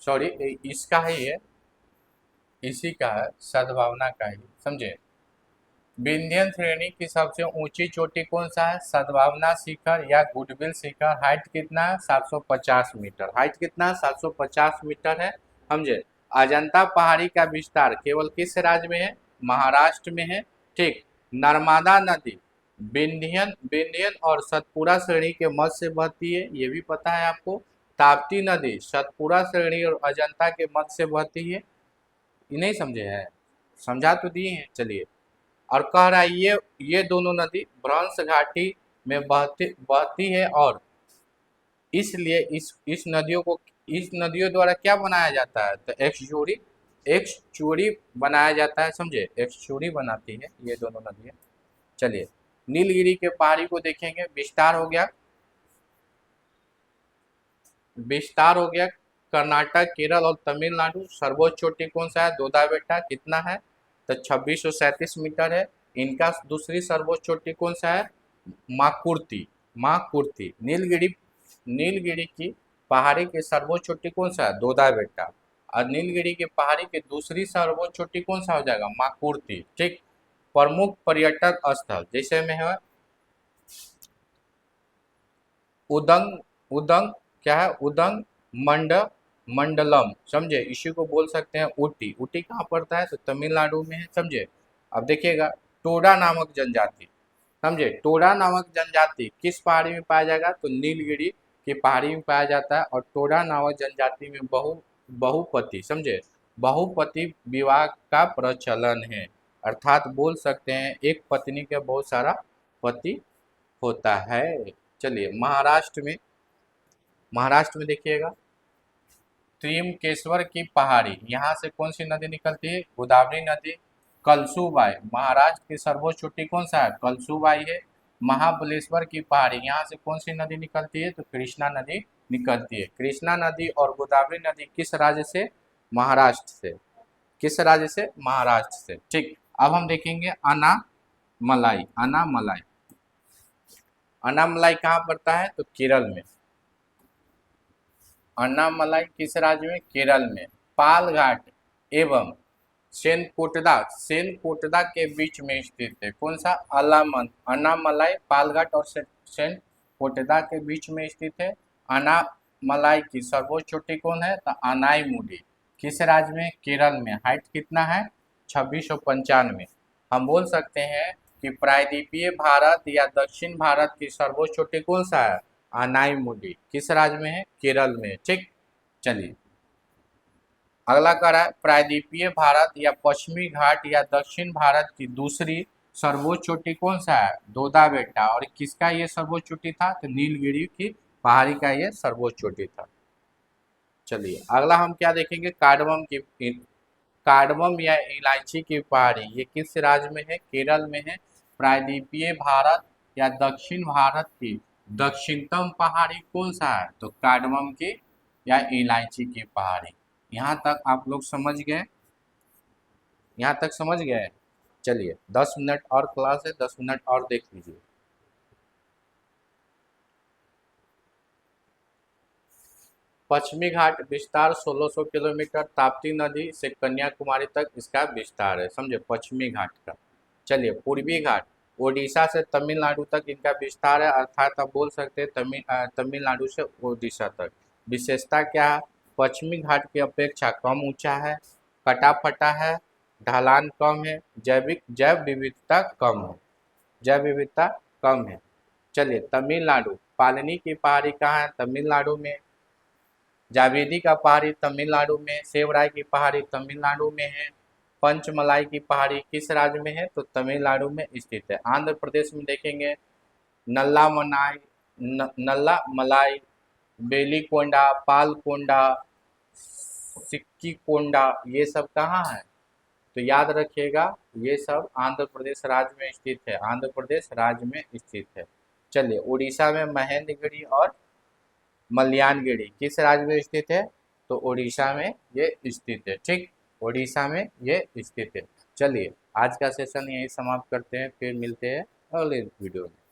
सॉरी इसका है ये, इसी का है, सद्भावना का ही, समझे। विंध्यन श्रेणी की सबसे ऊंची चोटी कौन सा है? सद्भावना शिखर या गुडविल शिखर। हाइट कितना है? 750 मीटर। हाइट कितना? 750 मीटर है, समझे। अजंता पहाड़ी का विस्तार केवल किस राज्य में है? महाराष्ट्र में है। ठीक। नर्मदा नदी विंध्यन, विंध्यन और सतपुरा श्रेणी के मध्य से बहती है, ये भी पता है आपको। ताप्ती नदी सतपुरा श्रेणी और अजंता के मध्य से बहती है। ये नहीं समझे हैं? समझा तो दिए हैं। चलिए, और कह रहा है ये दोनों नदी भ्रंश घाटी में बहती बहती है, और इसलिए इस नदियों को, इस नदियों द्वारा क्या बनाया जाता है? तो एक्सचूरी बनाया जाता है, समझे। एक्सचूरी बनाती है ये दोनों नदियाँ। चलिए नीलगिरी के पहाड़ी को देखेंगे, विस्तार हो गया, विस्तार हो गया कर्नाटक, केरल और तमिलनाडु। सर्वोच्च चोटी कौन सा है? दोदाबेट्टा। कितना है? तो 2637 मीटर है। इनका दूसरी सर्वोच्च चोटी कौन सा है? माकुर्ती, माकुर्ती। नीलगिरी, नीलगिरी की पहाड़ी की सर्वोच्च चोटी कौन सा है? दोदाबेट्टा। और नीलगिरी की पहाड़ी की दूसरी सर्वोच्च चोटी कौन सा हो जाएगा? माकुर्ती। ठीक। प्रमुख पर्यटक स्थल जैसे में है उदंग, उदंग क्या है? उदंग मंडलम, समझे। इसी को बोल सकते हैं ऊटी। ऊटी कहाँ पड़ता है? तो तमिलनाडु में है, समझे। अब देखिएगा, टोडा नामक जनजाति, समझे। टोडा नामक जनजाति किस पहाड़ी में पाया जाएगा? तो नीलगिरी की पहाड़ी में पाया जाता है। और टोडा नामक जनजाति में बहुपति, समझे, बहुपति विवाह का प्रचलन है। अर्थात बोल सकते हैं एक पत्नी के बहुत सारा पति होता है। चलिए महाराष्ट्र में, महाराष्ट्र में देखिएगा, त्रिमकेश्वर की पहाड़ी, यहाँ से कौन सी नदी निकलती है? गोदावरी नदी। कलसूबाई, महाराष्ट्र की सर्वोच्च चोटी कौन सा है? कलसूबाई है। महाबलेश्वर की पहाड़ी, यहाँ से कौन सी नदी निकलती है? तो कृष्णा नदी निकलती है। कृष्णा नदी और गोदावरी नदी किस राज्य से? महाराष्ट्र से। किस राज्य से? महाराष्ट्र से। ठीक। अब हम देखेंगे अनामलाई, अनामलाई। अनामलाई कहाँ पड़ता है? तो केरल में। अन्नामलाई किस राज्य में? केरल में। पाल घाट एवं सेनकोटदा के बीच में स्थित है। कौन सा? अन्नामलाई, पालघाट और सेनकोटदा के बीच में स्थित है। अन्नामलाई की सर्वोच्च चोटी कौन है? तो अनाईमुडी। किस राज्य में? केरल में। हाइट कितना है? 2695। हम बोल सकते हैं कि प्रायद्वीपीय भारत या दक्षिण भारत की सर्वोच्च चोटी कौन सा है? अनाईमुडी। किस राज्य में है? केरल में। ठीक। चलिए अगला कह रहा है प्रायद्वीपीय भारत या पश्चिमी घाट या दक्षिण भारत की दूसरी सर्वोच्च चोटी कौन सा है? दोदा बेटा। और किसका ये सर्वोच्च चोटी था? तो नीलगिरी की पहाड़ी का ये सर्वोच्च चोटी था। चलिए अगला हम क्या देखेंगे, कार्डमम या इलायची की पहाड़ी, ये किस राज्य में है? केरल में है। प्रायद्वीपीय भारत या दक्षिण भारत की दक्षिणतम पहाड़ी कौन सा है? तो कार्डमम की या इलायची की पहाड़ी। यहाँ तक आप लोग समझ गए? यहाँ तक समझ गए? चलिए 10 मिनट और क्लास है, 10 मिनट और देख लीजिए। पश्चिमी घाट विस्तार 1600 किलोमीटर, ताप्ती नदी से कन्याकुमारी तक इसका विस्तार है, समझे, पश्चिमी घाट का। चलिए पूर्वी घाट ओडिशा से तमिलनाडु तक इनका विस्तार है, अर्थात आप बोल सकते हैं तमिलनाडु से ओडिशा तक। विशेषता क्या है? पश्चिमी घाट की अपेक्षा कम ऊंचा है, कटा फटा है, ढलान कम है, जैव विविधता कम है, जैव विविधता कम है। चलिए तमिलनाडु, पालनी की पहाड़ी कहाँ है? तमिलनाडु में। जावेदी का पहाड़ी तमिलनाडु में, सेवराय की पहाड़ी तमिलनाडु में है। पंचमलाई की पहाड़ी किस राज्य में है? तो तमिलनाडु में स्थित है। आंध्र प्रदेश में देखेंगे नल्ला मलाई, बेलीकोंडा, पालकोंडा, सिक्कीकोंडा, ये सब कहाँ है? तो याद रखिएगा ये सब आंध्र प्रदेश राज्य में स्थित है, आंध्र प्रदेश राज्य में स्थित है। चलिए उड़ीसा में महेंद्रगिरी और मल्यानगिरी किस राज्य में स्थित है? तो उड़ीसा में ये स्थित है। ठीक, उड़ीसा में ये स्थित है। चलिए आज का सेशन यही समाप्त करते हैं, फिर मिलते हैं अगले वीडियो में।